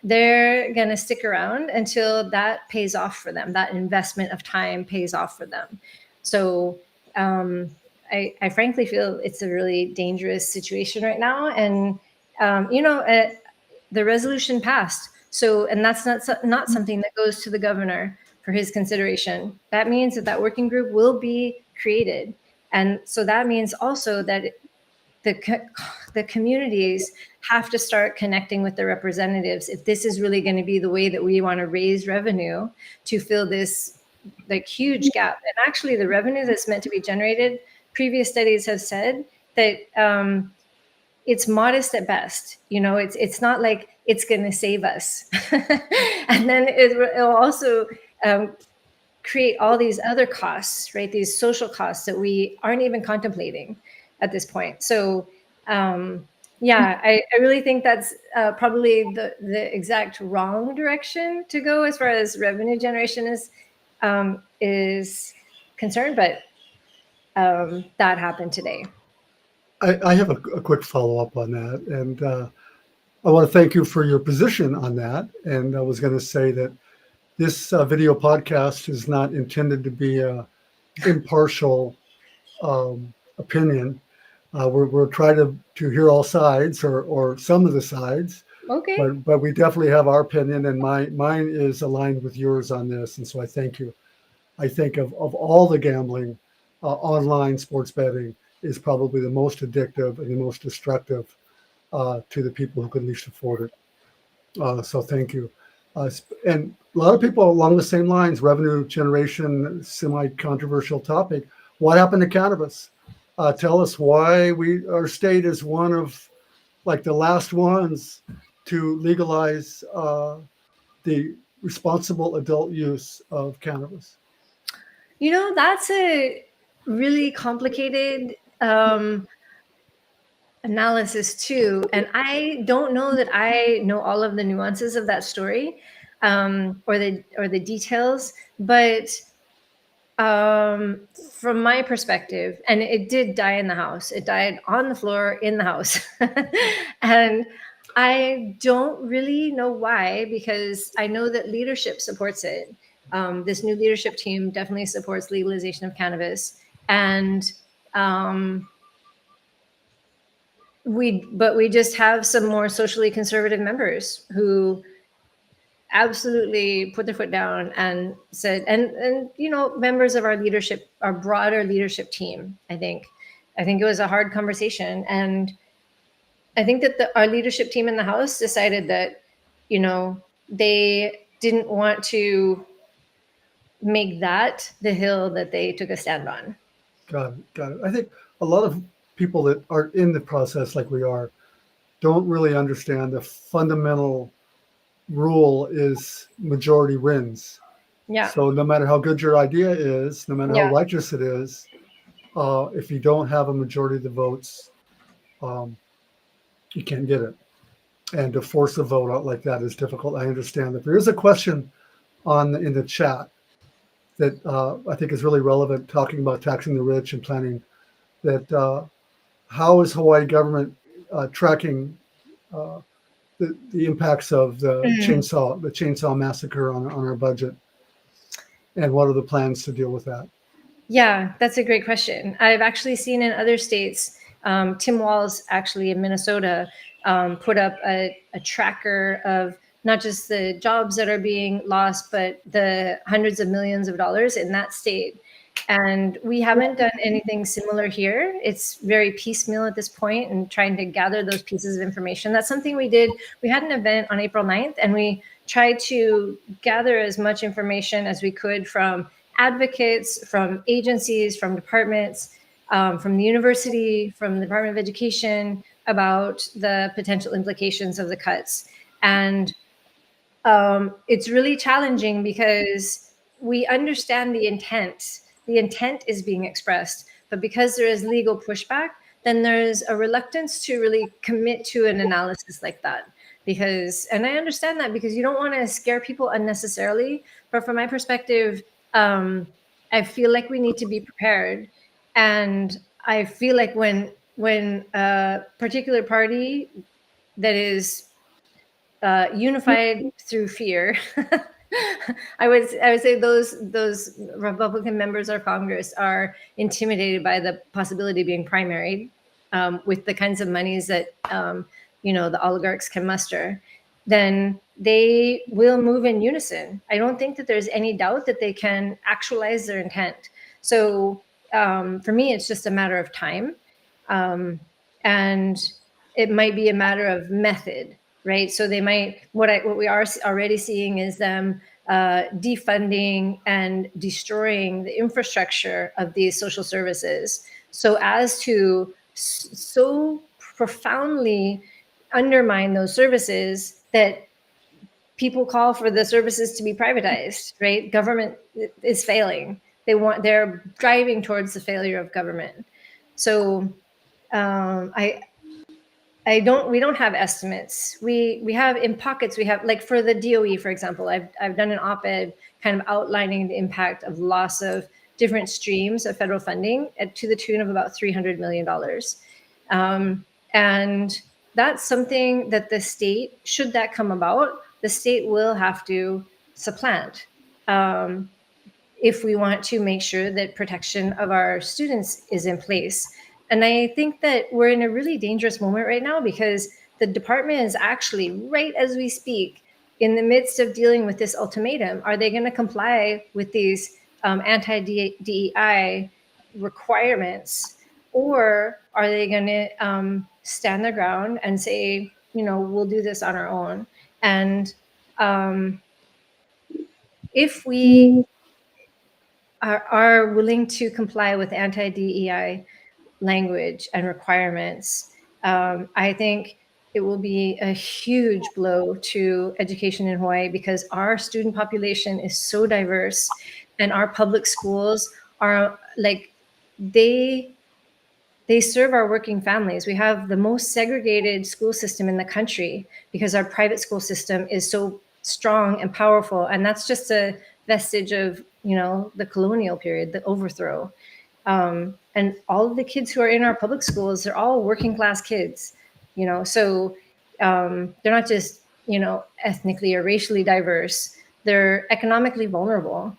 they're going to stick around until that pays off for them. That investment of time pays off for them. So I frankly feel it's a really dangerous situation right now. And, the resolution passed. So, and that's not something that goes to the governor for his consideration. That means that working group will be created. And so that means also that the communities have to start connecting with their representatives if this is really going to be the way that we want to raise revenue to fill this huge gap. And actually the revenue that's meant to be generated, previous studies have said that it's modest at best. It's not like it's going to save us. And then it'll also create all these other costs, right? These social costs that we aren't even contemplating at this point. So I really think that's probably the exact wrong direction to go as far as revenue generation is concerned. But that happened today. I have a quick follow-up on that, and I want to thank you for your position on that. And I was going to say that this video podcast is not intended to be an impartial opinion. We're trying to hear all sides or some of the sides. Okay. But we definitely have our opinion, and mine is aligned with yours on this. And so I thank you. I think of all the gambling, online sports betting is probably the most addictive and the most destructive to the people who can least afford it. So thank you. And a lot of people along the same lines, revenue generation, semi-controversial topic. What happened to cannabis? Tell us why our state is one of the last ones to legalize the responsible adult use of cannabis. That's a really complicated analysis too. And I don't know that I know all of the nuances of that story or the details, but from my perspective, and it did die in the house. It died on the floor in the house. And I don't really know why, because I know that leadership supports it. This new leadership team definitely supports legalization of cannabis. And we just have some more socially conservative members who absolutely put their foot down and said, and members of our leadership, our broader leadership team, I think it was a hard conversation. And I think that our leadership team in the House decided that, they didn't want to make that the hill that they took a stand on. Got it. I think a lot of people that are in the process like we are don't really understand the fundamental rule is majority wins. Yeah. So no matter how good your idea is, no matter how righteous it is, if you don't have a majority of the votes, you can't get it. And to force a vote out like that is difficult. I understand that. There is a question in the chat that I think is really relevant, talking about taxing the rich and planning that how is Hawaii government tracking the impacts of the chainsaw massacre on our budget, and what are the plans to deal with that? Yeah, that's a great question. I've actually seen in other states, Tim Walz actually in Minnesota put up a tracker of not just the jobs that are being lost, but the hundreds of millions of dollars in that state. And we haven't done anything similar here. It's very piecemeal at this point and trying to gather those pieces of information. That's something we did. We had an event on April 9th, and we tried to gather as much information as we could from advocates, from agencies, from departments, from the university, from the Department of Education, about the potential implications of the cuts. And it's really challenging because we understand the intent. The intent is being expressed, but because there is legal pushback, then there's a reluctance to really commit to an analysis like that. And I understand that, because you don't want to scare people unnecessarily. But from my perspective, I feel like we need to be prepared. And I feel like when a particular party that is unified through fear, I would say those Republican members of Congress are intimidated by the possibility of being primaried with the kinds of monies that the oligarchs can muster. Then they will move in unison. I don't think that there's any doubt that they can actualize their intent. So for me, it's just a matter of time, and it might be a matter of method. Right. So they might, what we are already seeing is them defunding and destroying the infrastructure of these social services, so as to so profoundly undermine those services that people call for the services to be privatized. Right. Government is failing. They're driving towards the failure of government. So we don't have estimates. We have in pockets. We have, like, for the DOE, for example, I've done an op-ed kind of outlining the impact of loss of different streams of federal funding to the tune of about $300 million. And that's something that the state, should that come about, the state will have to supplant if we want to make sure that protection of our students is in place. And I think that we're in a really dangerous moment right now, because the department is actually, right as we speak, in the midst of dealing with this ultimatum. Are they going to comply with these anti-DEI requirements, or are they going to stand their ground and say, we'll do this on our own? And if we are willing to comply with anti-DEI language and requirements, I think it will be a huge blow to education in Hawaii, because our student population is so diverse, and our public schools are they serve our working families. We have the most segregated school system in the country because our private school system is so strong and powerful, and that's just a vestige of the colonial period, the overthrow. And all of the kids who are in our public schools, they're all working class kids, so they're not just, ethnically or racially diverse, they're economically vulnerable.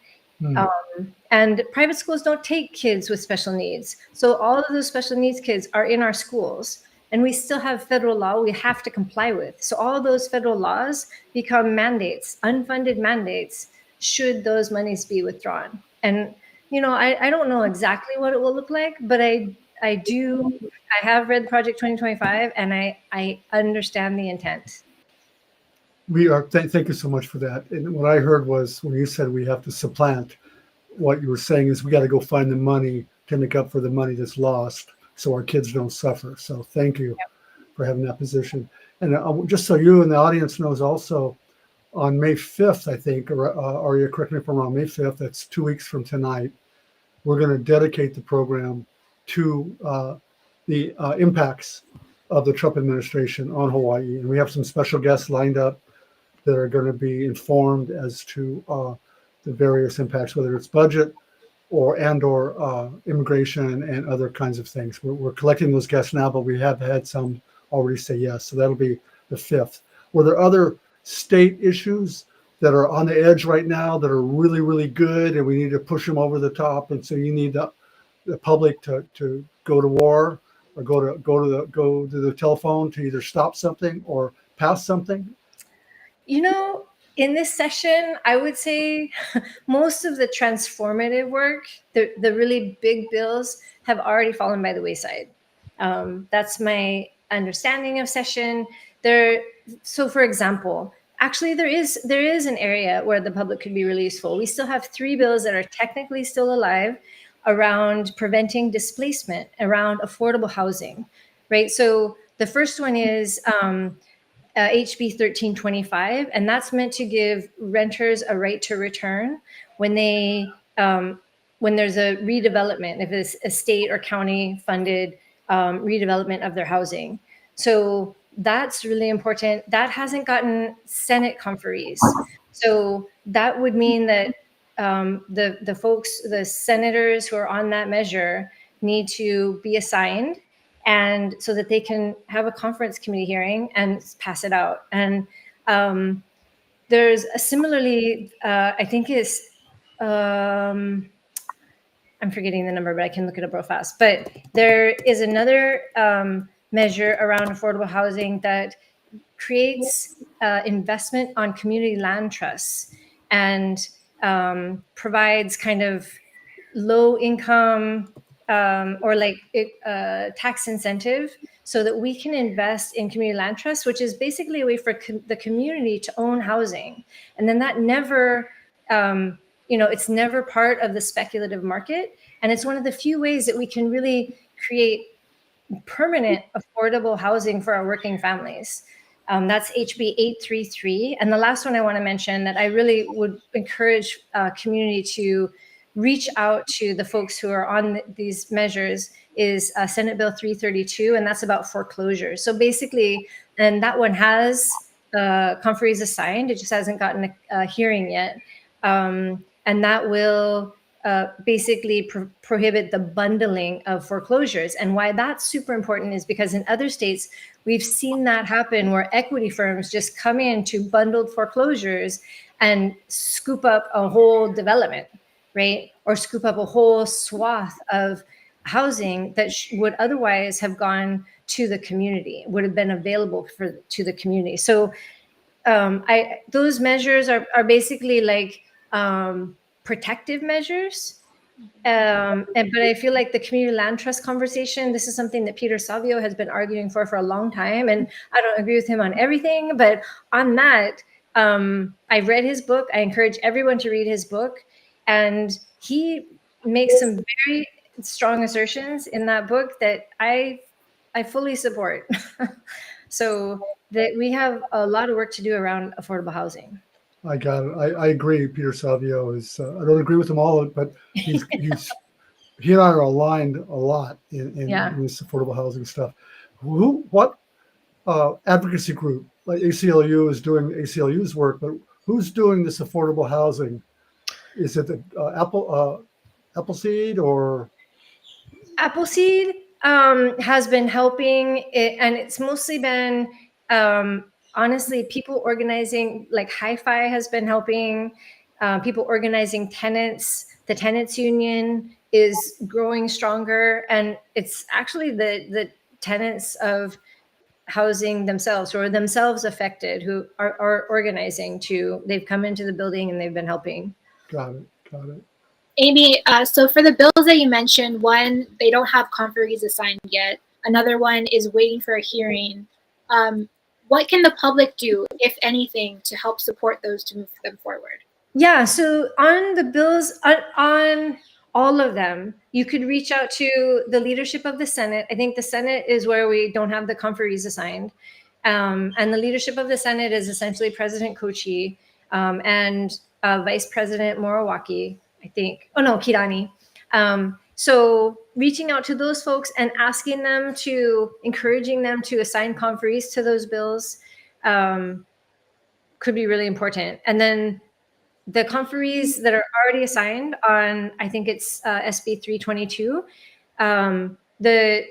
And private schools don't take kids with special needs. So all of those special needs kids are in our schools, and we still have federal law we have to comply with. So all of those federal laws become mandates, unfunded mandates, should those monies be withdrawn. And I don't know exactly what it will look like, but I have read Project 2025, and I understand the intent. We are. Thank you so much for that. And what I heard was, when you said we have to supplant, what you were saying is we got to go find the money to make up for the money that's lost, so our kids don't suffer. So thank you for having that position. And just so you and the audience knows, also, on May 5th, I think, or Aria, correct me if I'm wrong, May 5th, that's 2 weeks from tonight, we're going to dedicate the program to the impacts of the Trump administration on Hawaii. And we have some special guests lined up that are going to be informed as to the various impacts, whether it's budget or immigration and other kinds of things. We're collecting those guests now, but we have had some already say yes. So that'll be the 5th. Were there other state issues that are on the edge right now that are really, really good, and we need to push them over the top? And so you need the public to go to war, or go to the telephone to either stop something or pass something? in this session, I would say most of the transformative work, the really big bills, have already fallen by the wayside. That's my understanding of session. So for example, actually there is an area where the public could be really useful. We still have 3 bills that are technically still alive around preventing displacement, around affordable housing, right? So the first one is HB 1325, and that's meant to give renters a right to return when when there's a redevelopment, if it's a state or county funded redevelopment of their housing. So that's really important. That hasn't gotten Senate conferees. So that would mean that the folks, the senators who are on that measure, need to be assigned, and so that they can have a conference committee hearing and pass it out. And there's a similarly, I think is, I'm forgetting the number, but I can look it up real fast. But there is another measure around affordable housing that creates investment on community land trusts and provides kind of low income or like tax incentive so that we can invest in community land trusts, which is basically a way for the community to own housing. And then that never, it's never part of the speculative market. And it's one of the few ways that we can really create permanent affordable housing for our working families. That's HB 833. And the last one I want to mention that I really would encourage community to reach out to the folks who are on these measures is Senate Bill 332, and that's about foreclosures. So basically, and that one has conferees assigned, it just hasn't gotten a hearing yet. And that will basically prohibit the bundling of foreclosures. And why that's super important is because in other states, we've seen that happen where equity firms just come into bundled foreclosures and scoop up a whole development, right? Or scoop up a whole swath of housing that would otherwise have gone to the community, would have been available to the community. So those measures are basically like protective measures. But I feel like the community land trust conversation, this is something that Peter Savio has been arguing for a long time. And I don't agree with him on everything, but on that, I read his book. I encourage everyone to read his book. And he makes some very strong assertions in that book that I fully support. So that we have a lot of work to do around affordable housing. I got it. I agree. Peter Savio is, I don't agree with him all, but he and I are aligned a lot in this affordable housing stuff. What advocacy group, like ACLU is doing ACLU's work, but who's doing this affordable housing? Is it the Appleseed or? Appleseed has been helping it, and it's mostly been honestly people organizing, like Hi-Fi has been helping, people organizing tenants. The tenants union is growing stronger, and it's actually the tenants of housing themselves who are themselves affected who are organizing they've come into the building and they've been helping. Got it. Amy, so for the bills that you mentioned, one, they don't have conferees assigned yet. Another one is waiting for a hearing. What can the public do, if anything, to help support those to move them forward? Yeah, so on the bills, on all of them, you could reach out to the leadership of the Senate. I think the Senate is where we don't have the conferees assigned. And the leadership of the Senate is essentially President Kochi and Vice President Morawaki, I think. Oh, no, Kirani. So reaching out to those folks and asking them encouraging them to assign conferees to those bills could be really important. And then the conferees that are already assigned on, I think it's SB 322, the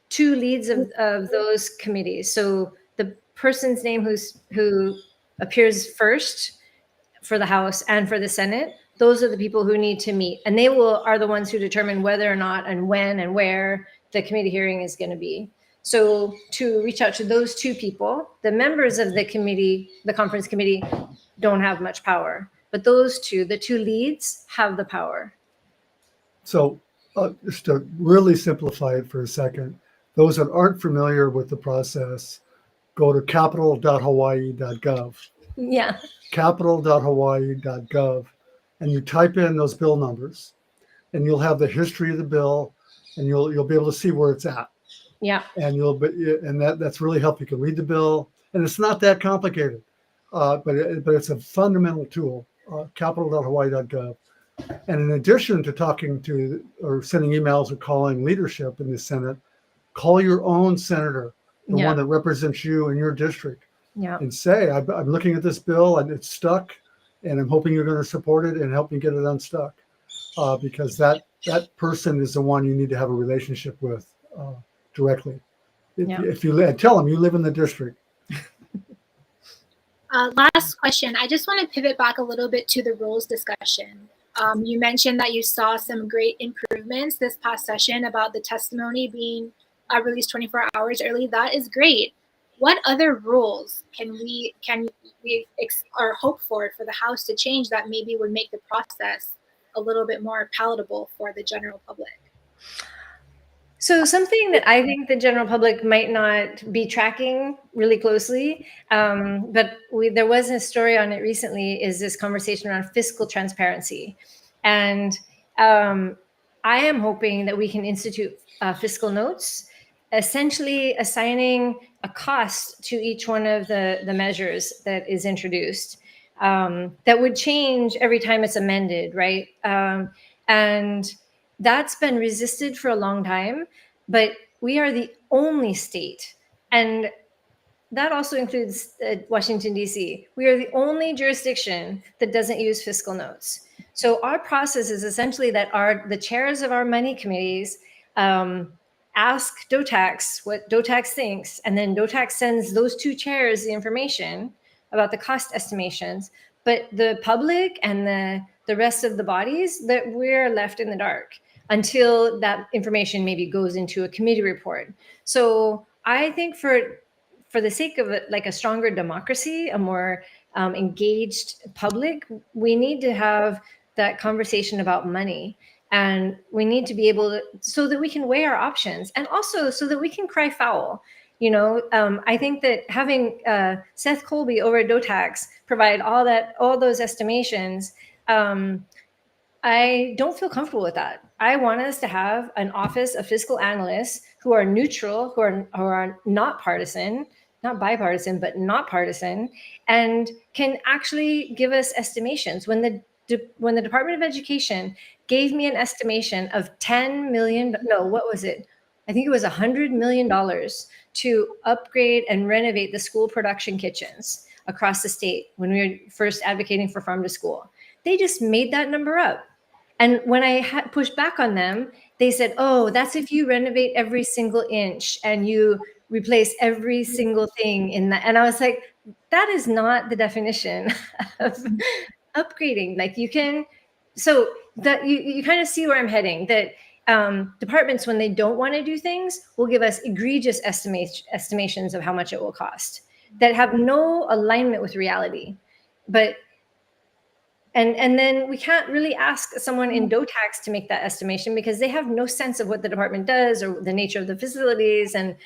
two leads of those committees. So the person's name who appears first for the House and for the Senate, those are the people who need to meet, and they are the ones who determine whether or not and when and where the committee hearing is going to be. So to reach out to those two people, the members of the committee, the conference committee, don't have much power. But those two, the two leads, have the power. So just to really simplify it for a second, those that aren't familiar with the process, go to capital.hawaii.gov. Yeah. Capital.hawaii.gov, and you type in those bill numbers, and you'll have the history of the bill, and you'll be able to see where it's at. Yeah. And that's really helpful. You can read the bill, and it's not that complicated, but it's a fundamental tool. Capital.hawaii.gov. And in addition to talking to or sending emails or calling leadership in the Senate, call your own senator, the one that represents you in your district, and say, I'm looking at this bill and it's stuck, and I'm hoping you're going to support it and help me get it unstuck, because that person is the one you need to have a relationship with directly. If you tell them you live in the district. Last question. I just want to pivot back a little bit to the rules discussion. You mentioned that you saw some great improvements this past session about the testimony being released 24 hours early. That is great. What other rules can we or hope for the House to change that maybe would make the process a little bit more palatable for the general public? So something that I think the general public might not be tracking really closely, but there was a story on it recently, is this conversation around fiscal transparency. And I am hoping that we can institute fiscal notes, essentially assigning a cost to each one of the measures that is introduced, that would change every time it's amended, right? And that's been resisted for a long time, but we are the only state, and that also includes Washington, D.C. We are the only jurisdiction that doesn't use fiscal notes. So our process is essentially that the chairs of our money committees ask DOTAX what DOTAX thinks, and then DOTAX sends those two chairs the information about the cost estimations. But the public and the rest of the bodies, that we're left in the dark until that information maybe goes into a committee report. So I think for the sake of like a stronger democracy, a more engaged public, we need to have that conversation about money. And we need to be able to, so that we can weigh our options, and also so that we can cry foul. I think that having Seth Colby over at DOTAX provide all those estimations, I don't feel comfortable with that. I want us to have an office of fiscal analysts who are neutral, who are not partisan, not bipartisan, but not partisan, and can actually give us estimations. When the Department of Education gave me an estimation of $10 million, no, what was it? I think it was $100 million to upgrade and renovate the school production kitchens across the state when we were first advocating for farm to school. They just made that number up. And when I pushed back on them, they said, oh, that's if you renovate every single inch and you replace every single thing in that. And I was like, that is not the definition of upgrading. Like you can, so that you kind of see where I'm heading, that departments, when they don't want to do things, will give us egregious estimations of how much it will cost that have no alignment with reality. But and then we can't really ask someone in DOTAX to make that estimation because they have no sense of what the department does or the nature of the facilities, and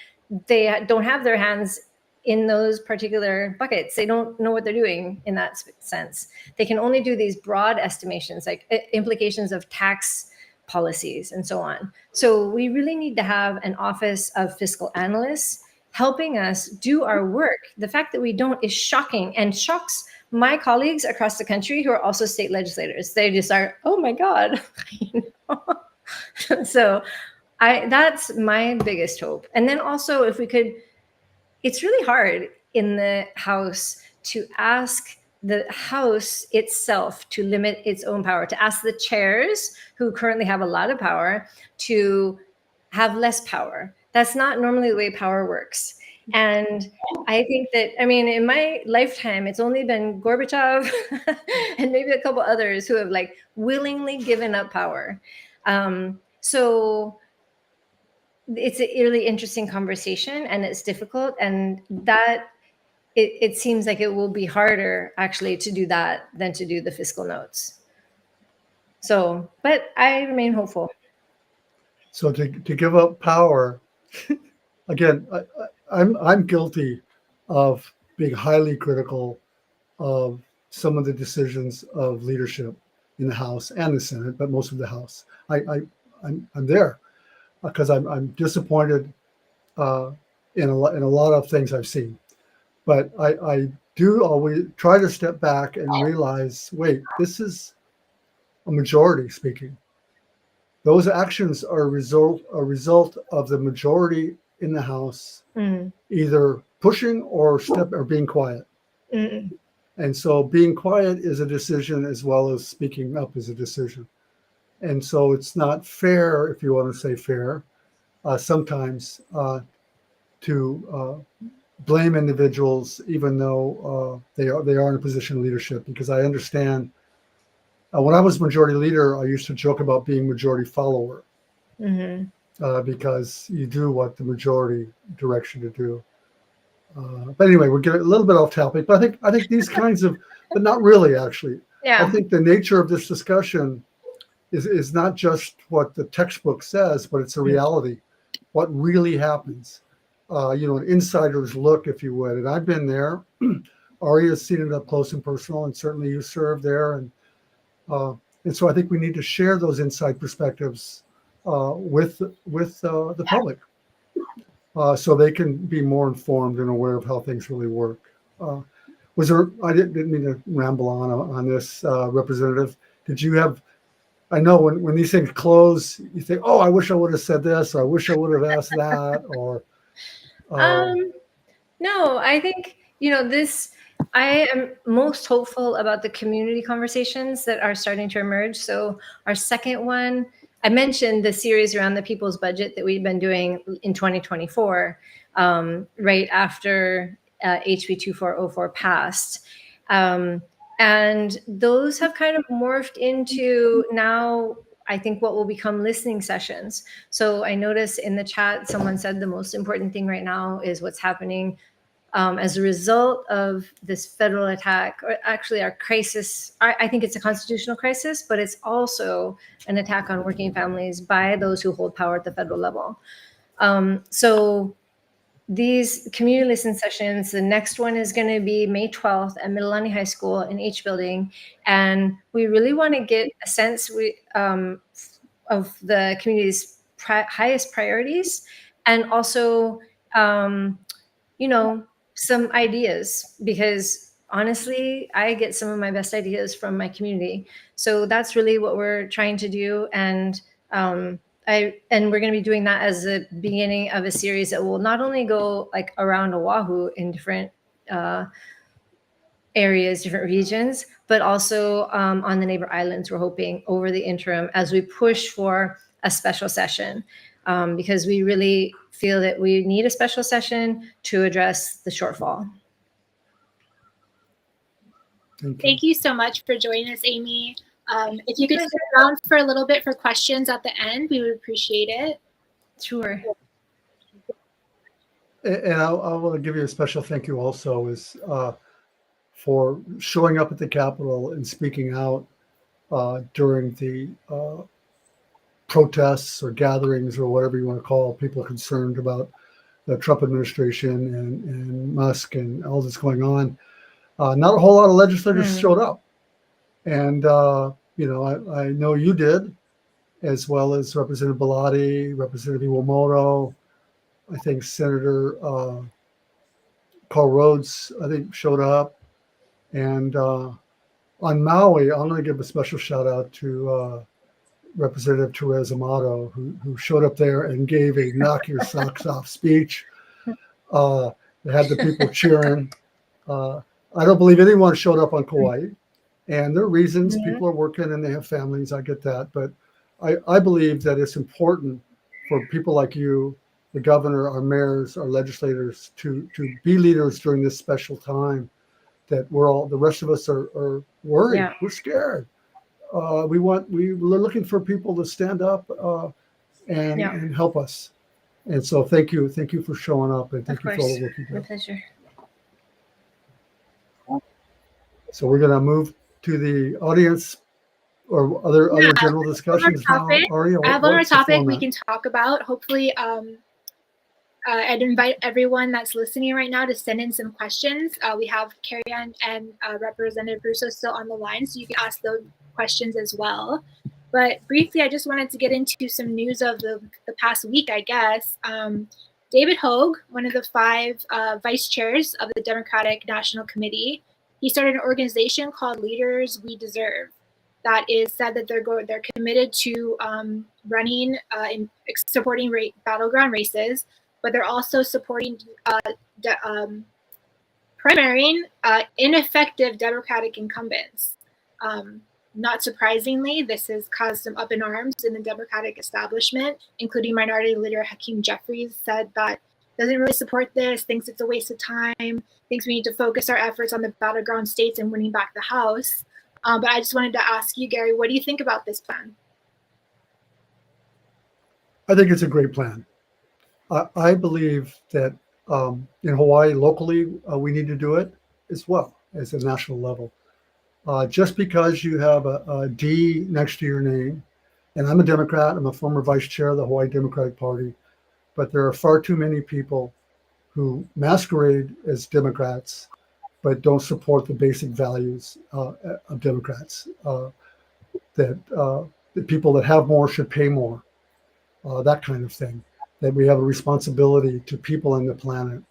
they don't have their hands in those particular buckets. They don't know what they're doing in that sense. They can only do these broad estimations, like implications of tax policies and so on. So we really need to have an office of fiscal analysts helping us do our work. The fact that we don't is shocking, and shocks my colleagues across the country who are also state legislators. They just are, oh my God. So that's my biggest hope. And then also if we could, it's really hard in the House to ask the House itself to limit its own power, to ask the chairs who currently have a lot of power to have less power. That's not normally the way power works. And I think that, I mean, in my lifetime, it's only been Gorbachev and maybe a couple others who have like willingly given up power. So it's a really interesting conversation, and it's difficult. And that it seems like it will be harder actually to do that than to do the fiscal notes. So, but I remain hopeful. So to give up power, again, I'm guilty of being highly critical of some of the decisions of leadership in the House and the Senate, but most of the House. I'm there because I'm disappointed in a lot of things I've seen. But I do always try to step back and realize, wait, this is a majority speaking. Those actions are a result of the majority in the House either pushing or being quiet. And so being quiet is a decision as well as speaking up is a decision. And so it's not fair, if you want to say fair, sometimes to blame individuals even though they are in a position of leadership, because I understand. When I was majority leader, I used to joke about being majority follower because you do what the majority directs you to do. But anyway, we're getting a little bit off topic. But I think these kinds of, but not really actually. Yeah. I think the nature of this discussion is not just what the textbook says, but it's a reality. What really happens? An insider's look, if you would. And I've been there. Aria's seen it up close and personal, and certainly you served there. And so I think we need to share those inside perspectives with the public so they can be more informed and aware of how things really work. Was there? I didn't mean to ramble on this, Representative. Did you have? I know when these things close, you think, "Oh, I wish I would have said this," or "I wish I would have asked that," or. No, I think this. I am most hopeful about the community conversations that are starting to emerge. So our second one, I mentioned the series around the people's budget that we've been doing in 2024, right after HB 2404 passed. And those have kind of morphed into now, I think, what will become listening sessions. So I noticed in the chat, someone said the most important thing right now is what's happening as a result of this federal attack, or actually our crisis. I think it's a constitutional crisis, but it's also an attack on working families by those who hold power at the federal level. So these community listen sessions, the next one is going to be May 12th at Middlelani High School in H Building. And we really want to get a sense of the community's highest priorities, and also, some ideas, because honestly, I get some of my best ideas from my community. So that's really what we're trying to do. And we're going to be doing that as the beginning of a series that will not only go like around Oahu in different areas, different regions, but also on the neighbor islands, we're hoping over the interim as we push for a special session, because we really feel that we need a special session to address the shortfall. Thank you so much for joining us, Amy. If you could stick around for a little bit for questions at the end, we would appreciate it. Sure. And I want to give you a special thank you also for showing up at the Capitol and speaking out during the protests or gatherings or whatever you want to call people concerned about the Trump administration and Musk and all that's going on. Not a whole lot of legislators showed up. And, I know you did, as well as Representative Bellotti, Representative Iwamoto, I think Senator Carl Rhodes, I think, showed up. And on Maui, I'm going to give a special shout out to Representative Therese Amato, who showed up there and gave a knock your socks off speech. They had the people cheering. I don't believe anyone showed up on Kauai, and there are reasons. People are working and they have families. I get that. But I believe that it's important for people like you, the governor, our mayors, our legislators, to be leaders during this special time that the rest of us are worried. Yeah. We're scared. We're looking for people to stand up and help us. And so thank you for showing up, and thank you for all the work you do. My pleasure. So we're going to move to the audience or other general discussions now. Aria, I have one more what's the topic we format? can talk about. Hopefully, I'd invite everyone that's listening right now to send in some questions. We have Carrie Ann and Representative Perruso still on the line, so you can ask those questions as well. But briefly, I just wanted to get into some news of the past week, I guess. David Hogue, one of the 5 vice chairs of the Democratic National Committee, he started an organization called Leaders We Deserve. That is said that they're committed to running and supporting battleground races, but they're also supporting primarying ineffective Democratic incumbents. Not surprisingly, this has caused some up in arms in the Democratic establishment, including Minority Leader Hakeem Jeffries said that doesn't really support this, thinks it's a waste of time, thinks we need to focus our efforts on the battleground states and winning back the House. But I just wanted to ask you, Gary, what do you think about this plan? I think it's a great plan. I believe that in Hawaii, locally, we need to do it as well as a national level. Just because you have a D next to your name, and I'm a Democrat, I'm a former vice chair of the Hawaii Democratic Party, but there are far too many people who masquerade as Democrats but don't support the basic values of Democrats. That the people that have more should pay more, that kind of thing. That we have a responsibility to people on the planet,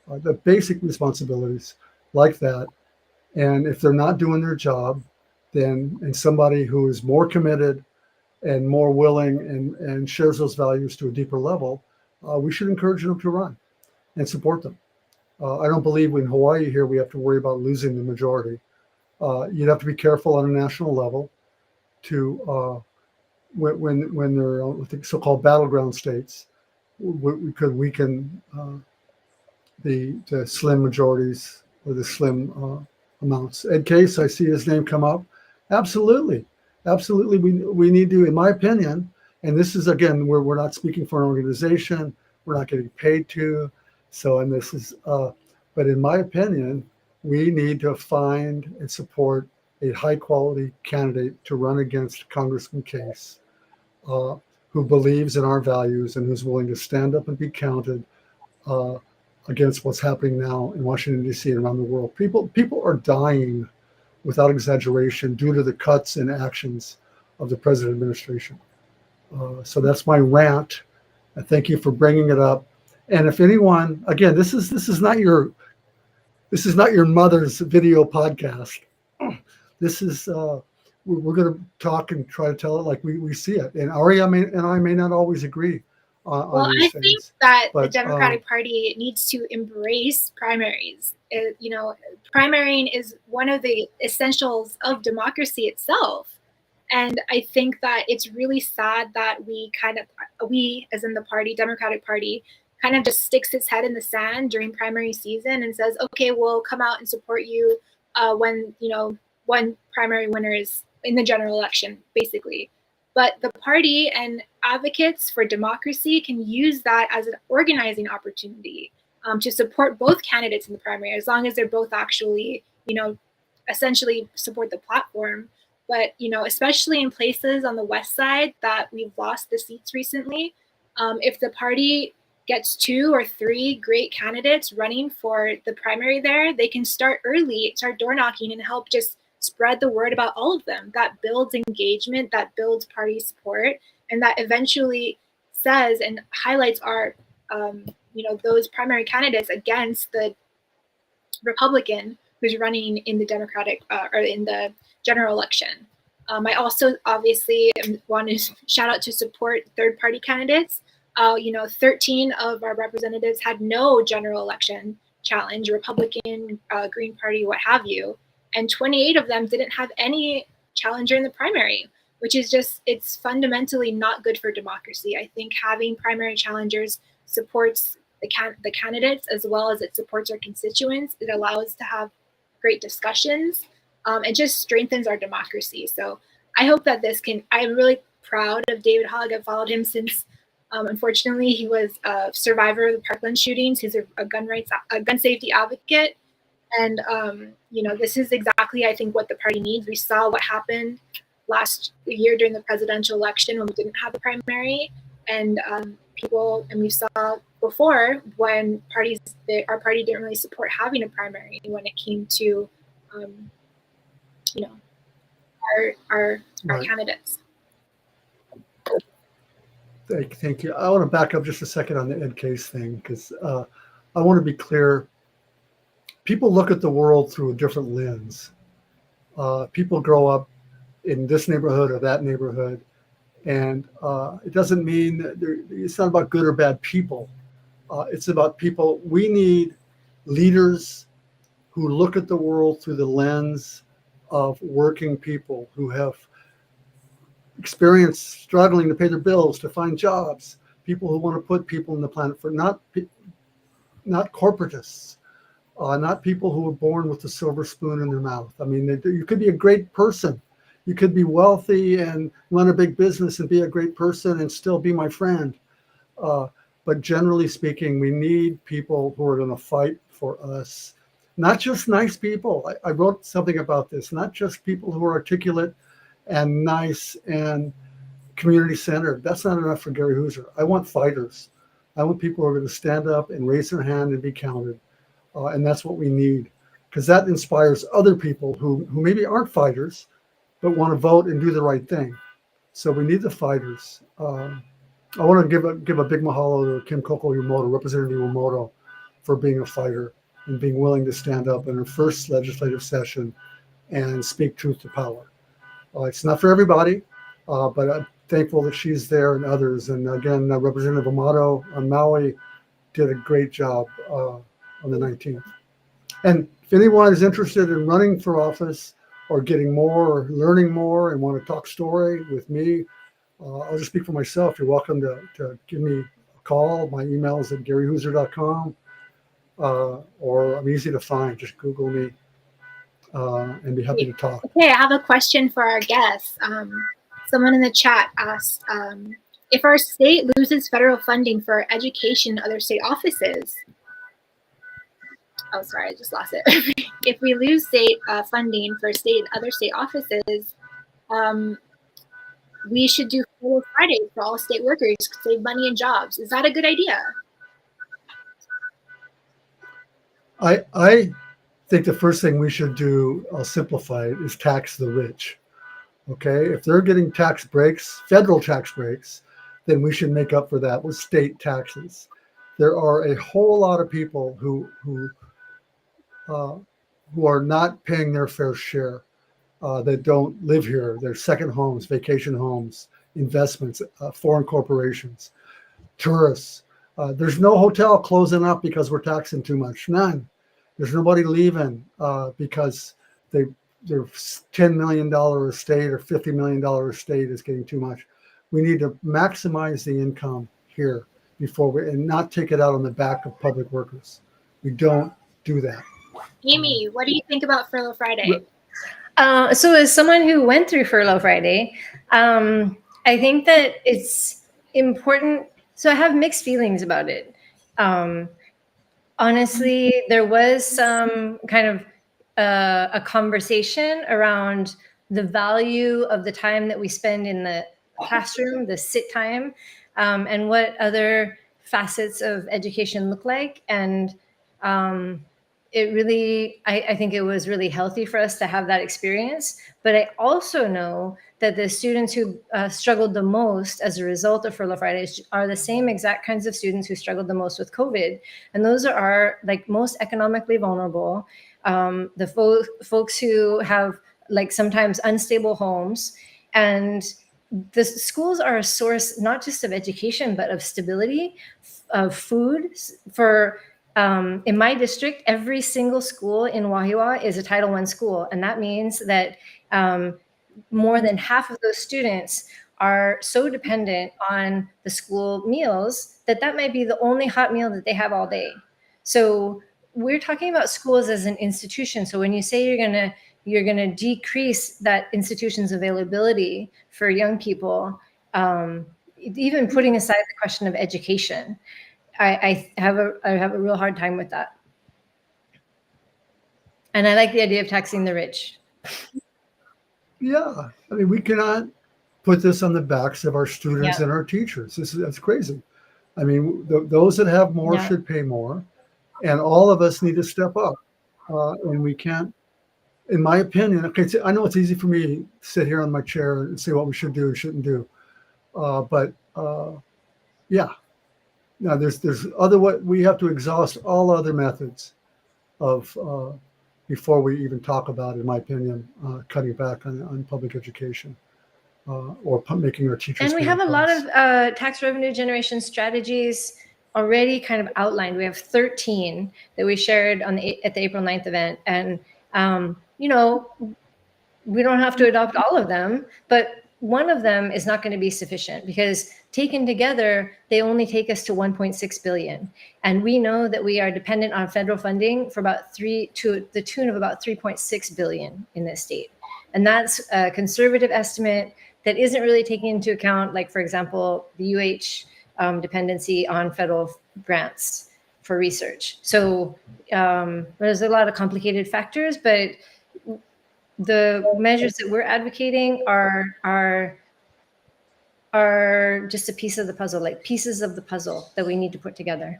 the basic responsibilities like that. And if they're not doing their job, then and somebody who is more committed and more willing and shares those values to a deeper level, we should encourage them to run and support them. I don't believe in Hawaii here we have to worry about losing the majority. You'd have to be careful on a national level to when they're the so-called battleground states, we could weaken the slim majorities or the slim amounts. Ed Case, I see his name come up. Absolutely. We need to, in my opinion, and this is, again, we're not speaking for an organization, we're not getting paid to. So, and this is, but in my opinion, we need to find and support a high quality candidate to run against Congressman Case, who believes in our values and who's willing to stand up and be counted against what's happening now in Washington, D.C. and around the world. People are dying, without exaggeration, due to the cuts and actions of the present administration. So that's my rant. I thank you for bringing it up. And if anyone, again, this is not your mother's video podcast. This is we're going to talk and try to tell it like we see it. And Aria and I may not always agree on these things. I think that the Democratic Party needs to embrace primaries. Primarying is one of the essentials of democracy itself. And I think that it's really sad that we as in the party, Democratic Party, kind of just sticks its head in the sand during primary season and says, okay, we'll come out and support you when, one primary winner is in the general election, basically. But the party and advocates for democracy can use that as an organizing opportunity to support both candidates in the primary, as long as they're both actually, essentially support the platform. But, especially in places on the West Side that we've lost the seats recently, if the party gets 2 or 3 great candidates running for the primary there, they can start early, start door knocking and help just spread the word about all of them. That builds engagement, that builds party support, and that eventually says and highlights our, those primary candidates against the Republican who's running in the Democratic or in the general election. I also obviously want to shout out to support third-party candidates. 13 of our representatives had no general election challenge, Republican, Green Party, what have you. And 28 of them didn't have any challenger in the primary, which is it's fundamentally not good for democracy. I think having primary challengers supports the candidates as well as it supports our constituents. It allows us to have great discussions. It just strengthens our democracy. So I hope that I'm really proud of David Hogg. I've followed him since, unfortunately, he was a survivor of the Parkland shootings. He's a gun safety advocate. And, this is exactly, I think, what the party needs. We saw what happened last year during the presidential election when we didn't have a primary. And we saw before when our party didn't really support having a primary when it came to, our Right. candidates. Thank you. I want to back up just a second on the Ed Case thing, because I want to be clear. People look at the world through a different lens. People grow up in this neighborhood or that neighborhood, and it doesn't mean that it's not about good or bad people. It's about people. We need leaders who look at the world through the lens of working people who have experience struggling to pay their bills, to find jobs, people who want to put people on the planet for not corporatists, not people who were born with a silver spoon in their mouth. I mean, you could be a great person. You could be wealthy and run a big business and be a great person and still be my friend. But generally speaking, we need people who are going to fight for us. Not just nice people. I wrote something about this. Not just people who are articulate and nice and community-centered. That's not enough for Gary Hooser. I want fighters. I want people who are going to stand up and raise their hand and be counted. And that's what we need, because that inspires other people who maybe aren't fighters, but want to vote and do the right thing. So we need the fighters. I want to give a big mahalo to Kim Koko Yumoto, Representative Yumoto, for being a fighter and being willing to stand up in her first legislative session and speak truth to power. It's not for everybody, but I'm thankful that she's there and others. And again, Representative Amato on Maui did a great job on the 19th. And if anyone is interested in running for office or getting more or learning more and want to talk story with me, I'll just speak for myself. You're welcome to give me a call. My email is at garyhooser.com, or I'm easy to find. Just Google me. And be happy to talk. Okay, I have a question for our guests. Someone in the chat asked, if our state loses federal funding for education in other state offices, oh, sorry, I just lost it. If we lose state funding for other state offices, we should do Federal Fridays for all state workers, save money and jobs. Is that a good idea? I think the first thing we should do, I'll simplify it, is tax the rich. Okay, if they're getting tax breaks, federal tax breaks, then we should make up for that with state taxes. There are a whole lot of people who are not paying their fair share, that don't live here. They're second homes, vacation homes, investments, foreign corporations, tourists. There's no hotel closing up because we're taxing too much. None. There's nobody leaving because their $10 million estate or $50 million estate is getting too much. We need to maximize the income here and not take it out on the back of public workers. We don't do that. Amy, what do you think about Furlough Friday? So as someone who went through Furlough Friday, I think that it's important. So I have mixed feelings about it. Honestly, there was some kind of a conversation around the value of the time that we spend in the classroom, the sit time, and what other facets of education look like. And it really, I think it was really healthy for us to have that experience. But I also know that the students who struggled the most as a result of Furlough Fridays are the same exact kinds of students who struggled the most with COVID. And those are like most economically vulnerable, the folks who have like sometimes unstable homes. And the schools are a source not just of education, but of stability, of food. For in my district, every single school in Wahiawa is a Title I school. And that means that more than half of those students are so dependent on the school meals that might be the only hot meal that they have all day. So we're talking about schools as an institution. So when you say you're gonna decrease that institution's availability for young people, even putting aside the question of education, I have a real hard time with that. And I like the idea of taxing the rich. Yeah, I mean, we cannot put this on the backs of our students Yeah. and our teachers. That's crazy. I mean, those that have more Yeah. should pay more, and all of us need to step up. And we can't, in my opinion. Okay, I know it's easy for me to sit here on my chair and say what we should do and shouldn't do, but yeah, now there's other what we have to exhaust all other methods of before we even talk about, in my opinion, cutting back on public education. Or making our teachers. And we have a lot of tax revenue generation strategies already kind of outlined. We have 13 that we shared at the April 9th event. And, you know, we don't have to adopt all of them, but one of them is not going to be sufficient because taken together, they only take us to 1.6 billion. And we know that we are dependent on federal funding for about to the tune of about 3.6 billion in this state. And that's a conservative estimate that isn't really taking into account, like, for example, the UH dependency on federal grants for research. So there's a lot of complicated factors, but the measures that we're advocating are just a piece of the puzzle, like pieces of the puzzle that we need to put together.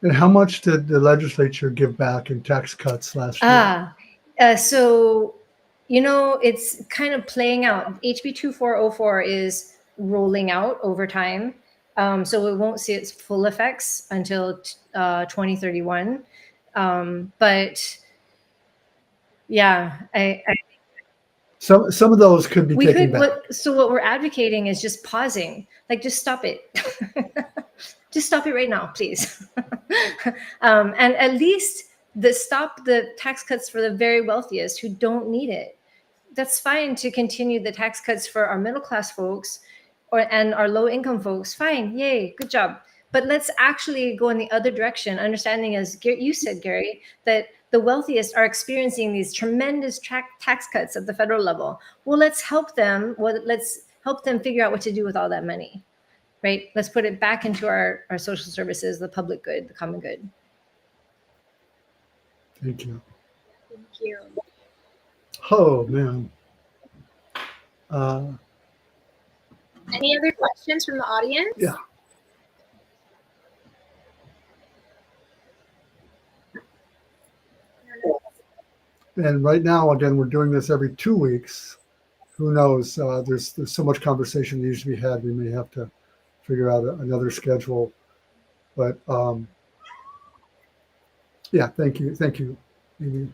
And how much did the legislature give back in tax cuts last year? So, you know, it's kind of playing out. HB 2404 is rolling out over time. So we won't see its full effects until 2031. But yeah, some of those could be taken back. So what we're advocating is just pausing, like just stop it. Just stop it right now, please. And at least stop the tax cuts for the very wealthiest who don't need it. That's fine to continue the tax cuts for our middle class folks and our low income folks. Fine, yay, good job. But let's actually go in the other direction, understanding, as you said, Gary, that the wealthiest are experiencing these tremendous tax cuts at the federal level. Well, let's help them. Let's help them figure out what to do with all that money, right? Let's put it back into our social services, the public good, the common good. Thank you. Thank you. Oh, man. Any other questions from the audience? Yeah. And right now, again, we're doing this every 2 weeks. Who knows? There's so much conversation that needs to be had. We may have to figure out another schedule. But yeah, thank you, Amy.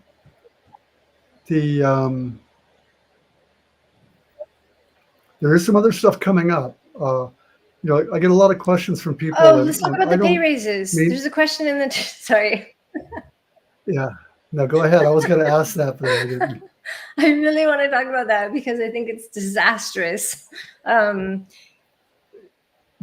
There is some other stuff coming up. You know, I get a lot of questions from people. Oh, let's talk about the pay raises. There's a question in the sorry. Yeah. No, go ahead. I was going to ask that, but I didn't. I really want to talk about that because I think it's disastrous.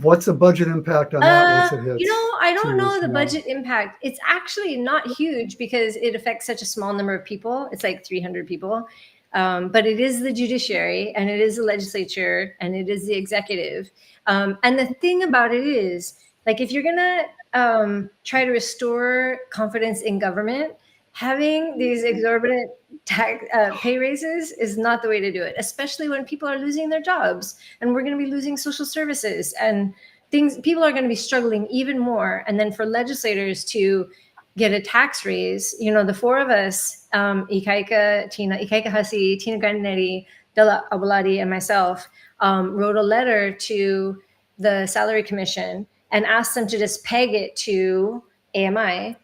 What's the budget impact on that once it hits? You know, I don't know the budget impact. It's actually not huge because it affects such a small number of people. It's like 300 people. But it is the judiciary, and it is the legislature, and it is the executive. And the thing about it is, like, if you're going to try to restore confidence in government, having these exorbitant pay raises is not the way to do it, especially when people are losing their jobs and we're going to be losing social services and things. People are going to be struggling even more. And then for legislators to get a tax raise, you know, the four of us, Ikaika Hasi, Tina Grandinetti, Della Abaladi, and myself, wrote a letter to the Salary Commission and asked them to just peg it to AMI.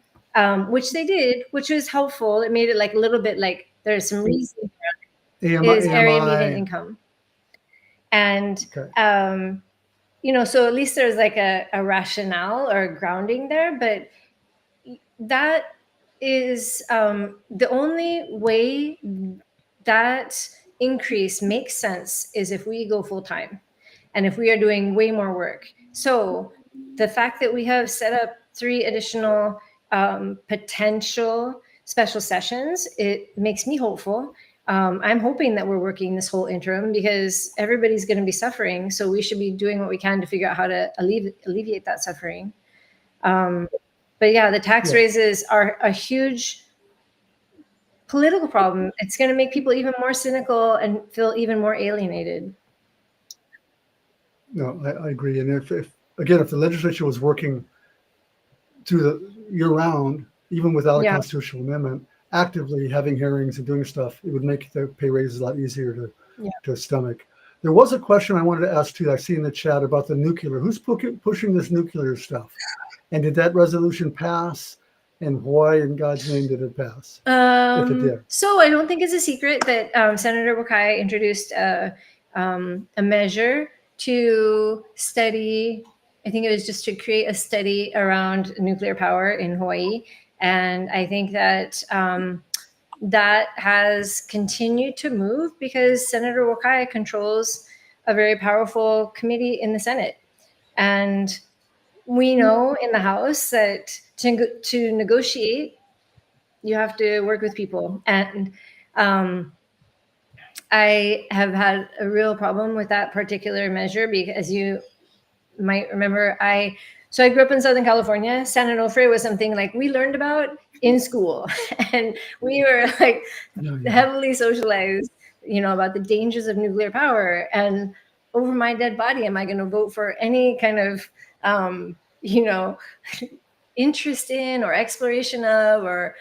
Which they did, which was helpful. It made it like a little bit like there's some reason is area median income. And, okay. You know, so at least there's like a rationale or a grounding there, but that is the only way that increase makes sense is if we go full time and if we are doing way more work. So the fact that we have set up 3 additional potential special sessions, it makes me hopeful. I'm hoping that we're working this whole interim because everybody's going to be suffering. So we should be doing what we can to figure out how to alleviate that suffering. But yeah, the tax raises are a huge political problem. It's going to make people even more cynical and feel even more alienated. No, I agree. And if the legislature was working through the year round, even without a constitutional amendment, actively having hearings and doing stuff, it would make the pay raises a lot easier to stomach. There was a question I wanted to ask too. I see in the chat about the nuclear. Who's pushing this nuclear stuff? And did that resolution pass? And why, in God's name, did it pass? If it did. So I don't think it's a secret that Senator Wakai introduced a measure to study. I think it was just to create a study around nuclear power in Hawaii. And I think that that has continued to move because Senator Wakai controls a very powerful committee in the Senate. And we know in the House that to negotiate, you have to work with people. And I have had a real problem with that particular measure because you might remember, I grew up in Southern California. San Onofre was something like we learned about in school, and we were like heavily socialized, about the dangers of nuclear power. And over my dead body, am I going to vote for any kind of, interest in or exploration of, or,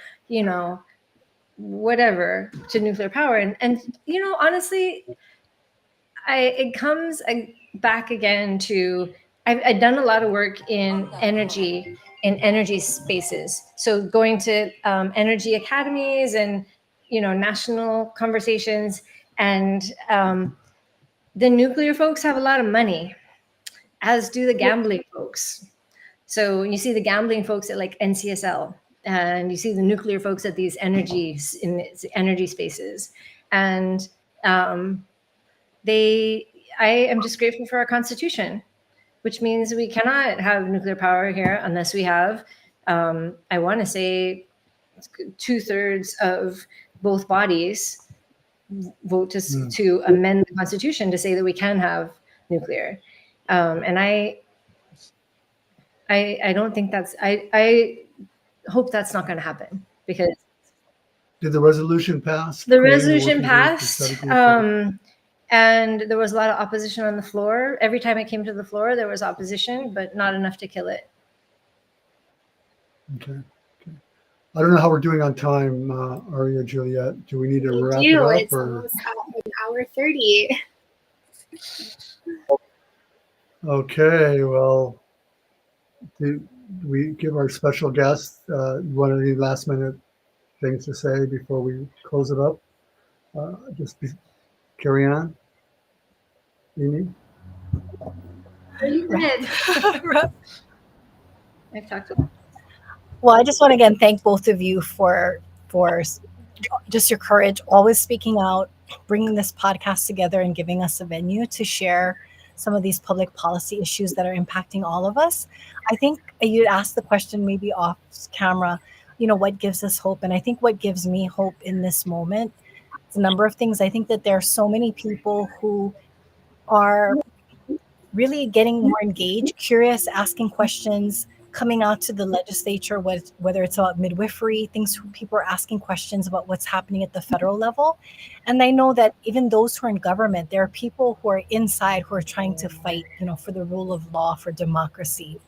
whatever to nuclear power? And honestly, it comes back again to, I've done a lot of work in energy spaces. So going to energy academies and, national conversations, and the nuclear folks have a lot of money, as do the gambling folks. So you see the gambling folks at like NCSL, and you see the nuclear folks at these energy spaces. And I am just grateful for our Constitution, which means we cannot have nuclear power here unless we have, I want to say, 2/3 of both bodies vote to amend the Constitution to say that we can have nuclear. And I don't think I hope that's not going to happen, because did the resolution pass? The resolution passed, and there was a lot of opposition on the floor. Every time it came to the floor, there was opposition, but not enough to kill it. Okay. I don't know how we're doing on time, Aria, Juliet. Do we need to wrap it up? It's almost an hour 30. Okay, well, do we give our special guest any last minute things to say before we close it up? Carrie Ann? Amy? I've talked about. Well, I just want to again thank both of you for just your courage, always speaking out, bringing this podcast together, and giving us a venue to share some of these public policy issues that are impacting all of us. I think you'd asked the question maybe off camera, what gives us hope? And I think what gives me hope in this moment is a number of things. I think that there are so many people who are really getting more engaged, curious, asking questions, coming out to the legislature, whether it's about midwifery, people are asking questions about what's happening at the federal level. And I know that even those who are in government, there are people who are inside who are trying to fight, for the rule of law, for democracy.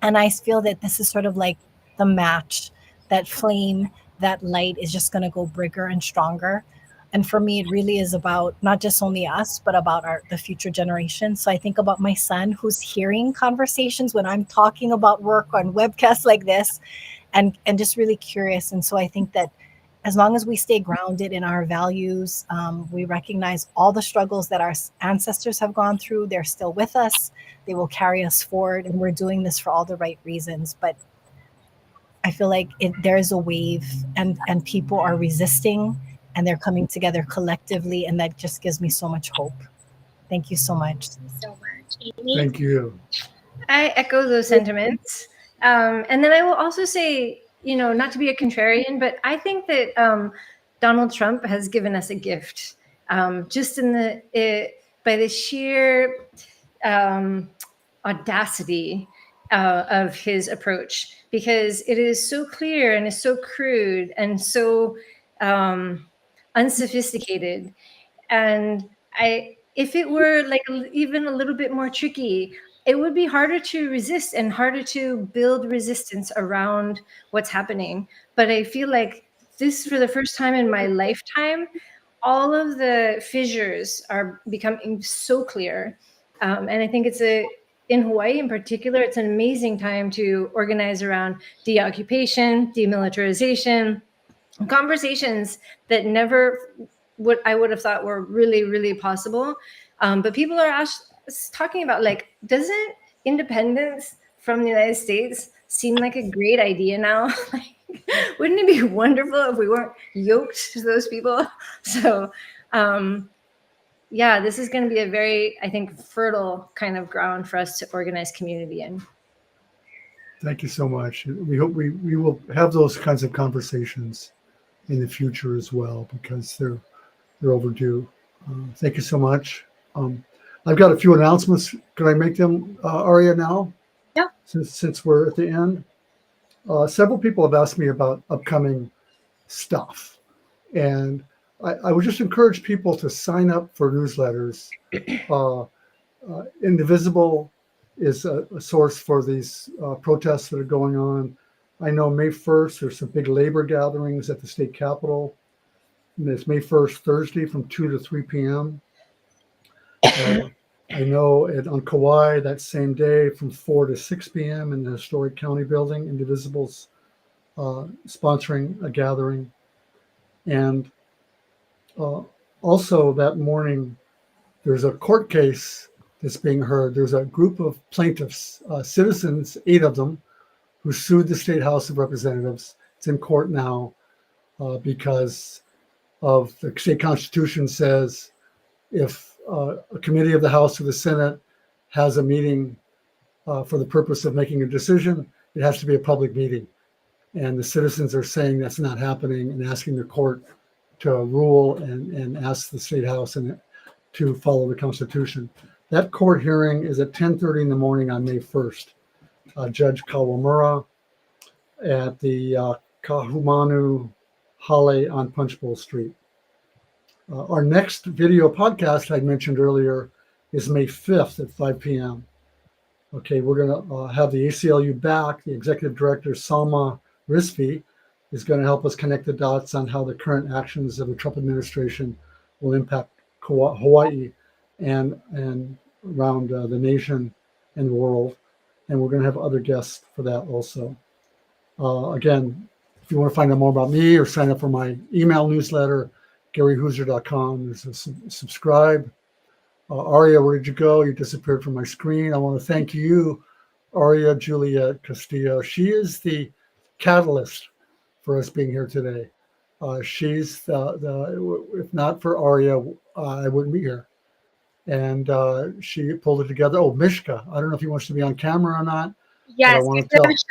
And I feel that this is sort of like the match, that flame, that light is just going to go bigger and stronger. And for me, it really is about not just only us, but about the future generations. So I think about my son who's hearing conversations when I'm talking about work on webcasts like this, and just really curious. And so I think that as long as we stay grounded in our values, we recognize all the struggles that our ancestors have gone through. They're still with us. They will carry us forward. And we're doing this for all the right reasons. But I feel like there is a wave, and people are resisting, and they're coming together collectively, and that just gives me so much hope. Thank you so much. Thank you so much, Amy. Thank you. I echo those sentiments. And then I will also say, not to be a contrarian, but I think that Donald Trump has given us a gift, just by the sheer audacity of his approach, because it is so clear and is so crude and so unsophisticated. And if it were like even a little bit more tricky, it would be harder to resist and harder to build resistance around what's happening. But I feel like this, for the first time in my lifetime, all of the fissures are becoming so clear. And I think in Hawaii in particular, it's an amazing time to organize around deoccupation, demilitarization, conversations that I would have thought were really, really possible. But people are talking about, like, doesn't independence from the United States seem like a great idea now? Like, wouldn't it be wonderful if we weren't yoked to those people? So, yeah, this is going to be a very, I think, fertile kind of ground for us to organize community in. Thank you so much. We hope we will have those kinds of conversations in the future as well, because they're overdue. Thank you so much. I've got a few announcements. Can I make them, Aria, now? Yeah. Since we're at the end. Several people have asked me about upcoming stuff. And I would just encourage people to sign up for newsletters. Indivisible is a source for these protests that are going on. I know May 1st, there's some big labor gatherings at the state capitol. And it's May 1st, Thursday, from 2 to 3 p.m. I know on Kauai that same day from 4 to 6 p.m. in the historic county building, Indivisible's sponsoring a gathering. And also that morning, there's a court case that's being heard. There's a group of plaintiffs, citizens, 8 of them, who sued the State House of Representatives. It's in court now because of the state constitution says if a committee of the House or the Senate has a meeting for the purpose of making a decision, it has to be a public meeting. And the citizens are saying that's not happening and asking the court to rule and ask the State House to follow the Constitution. That court hearing is at 10:30 in the morning on May 1st. Judge Kawamura at the Kahumanu Hale on Punch Bowl Street. Our next video podcast I mentioned earlier is May 5th at 5 p.m. Okay, we're going to have the ACLU back. The executive director, Salma Rizvi, is going to help us connect the dots on how the current actions of the Trump administration will impact Hawaii and around the nation and the world. And we're going to have other guests for that also. Again, if you want to find out more about me or sign up for my email newsletter, GaryHooser.com. There's a subscribe. Aria, where did you go? You disappeared from my screen. I want to thank you, Aria Juliet Castillo. She is the catalyst for us being here today. She's if not for Aria, I wouldn't be here. And she pulled it together. Oh, Mishka. I don't know if he wants to be on camera or not. Yes,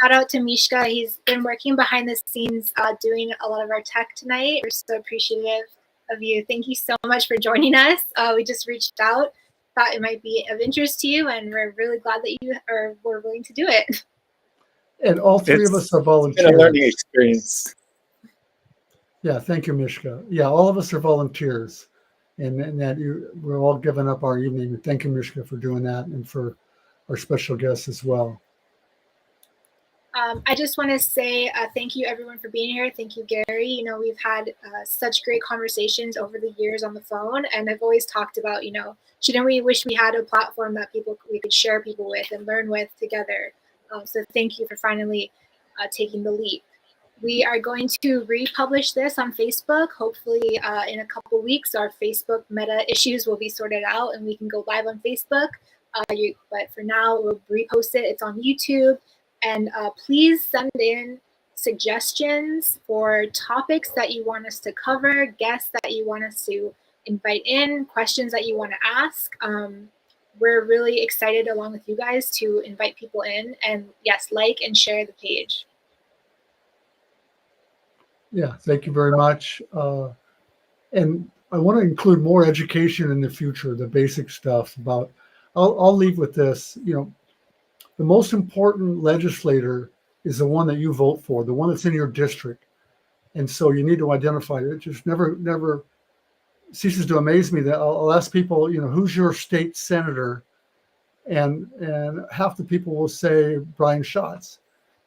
shout out to Mishka. He's been working behind the scenes doing a lot of our tech tonight. We're so appreciative of you. Thank you so much for joining us. We just reached out, thought it might be of interest to you, and we're really glad that you were willing to do it. And all three of us are volunteers. It's been a learning experience. Yeah, thank you, Mishka. Yeah, all of us are volunteers. And that we're all giving up our evening. Thank you, Mishka, for doing that, and for our special guests as well. I just want to say thank you, everyone, for being here. Thank you, Gary. You know, we've had such great conversations over the years on the phone, and I've always talked about, you know, shouldn't we wish we had a platform that we could share people with and learn with together. So thank you for finally taking the leap. We are going to republish this on Facebook. Hopefully in a couple weeks, our Facebook meta issues will be sorted out and we can go live on Facebook. But for now, we'll repost it. It's on YouTube. And please send in suggestions for topics that you want us to cover, guests that you want us to invite in, questions that you want to ask. We're really excited along with you guys to invite people in. And yes, like and share the page. Yeah, thank you very much. And I want to include more education in the future, the basic stuff about, I'll leave with this, you know, the most important legislator is the one that you vote for, the one that's in your district. And so you need to identify it. It just never ceases to amaze me that I'll ask people, who's your state senator? And half the people will say Brian Schatz,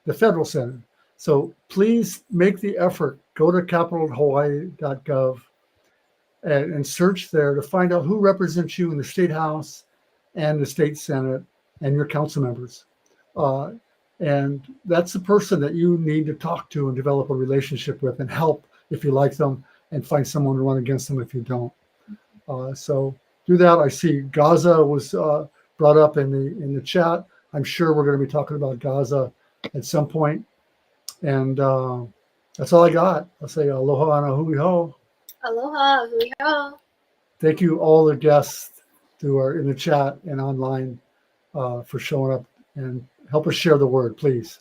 the federal senator. So please make the effort, go to capitalhawaii.gov and search there to find out who represents you in the state house and the state senate and your council members. And that's the person that you need to talk to and develop a relationship with and help if you like them, and find someone to run against them if you don't. So do that. I see Gaza was brought up in the chat. I'm sure we're going to be talking about Gaza at some point. And that's all I got. I'll say aloha and a hui ho. Aloha, hui ho. Thank you all the guests who are in the chat and online for showing up, and help us share the word, please.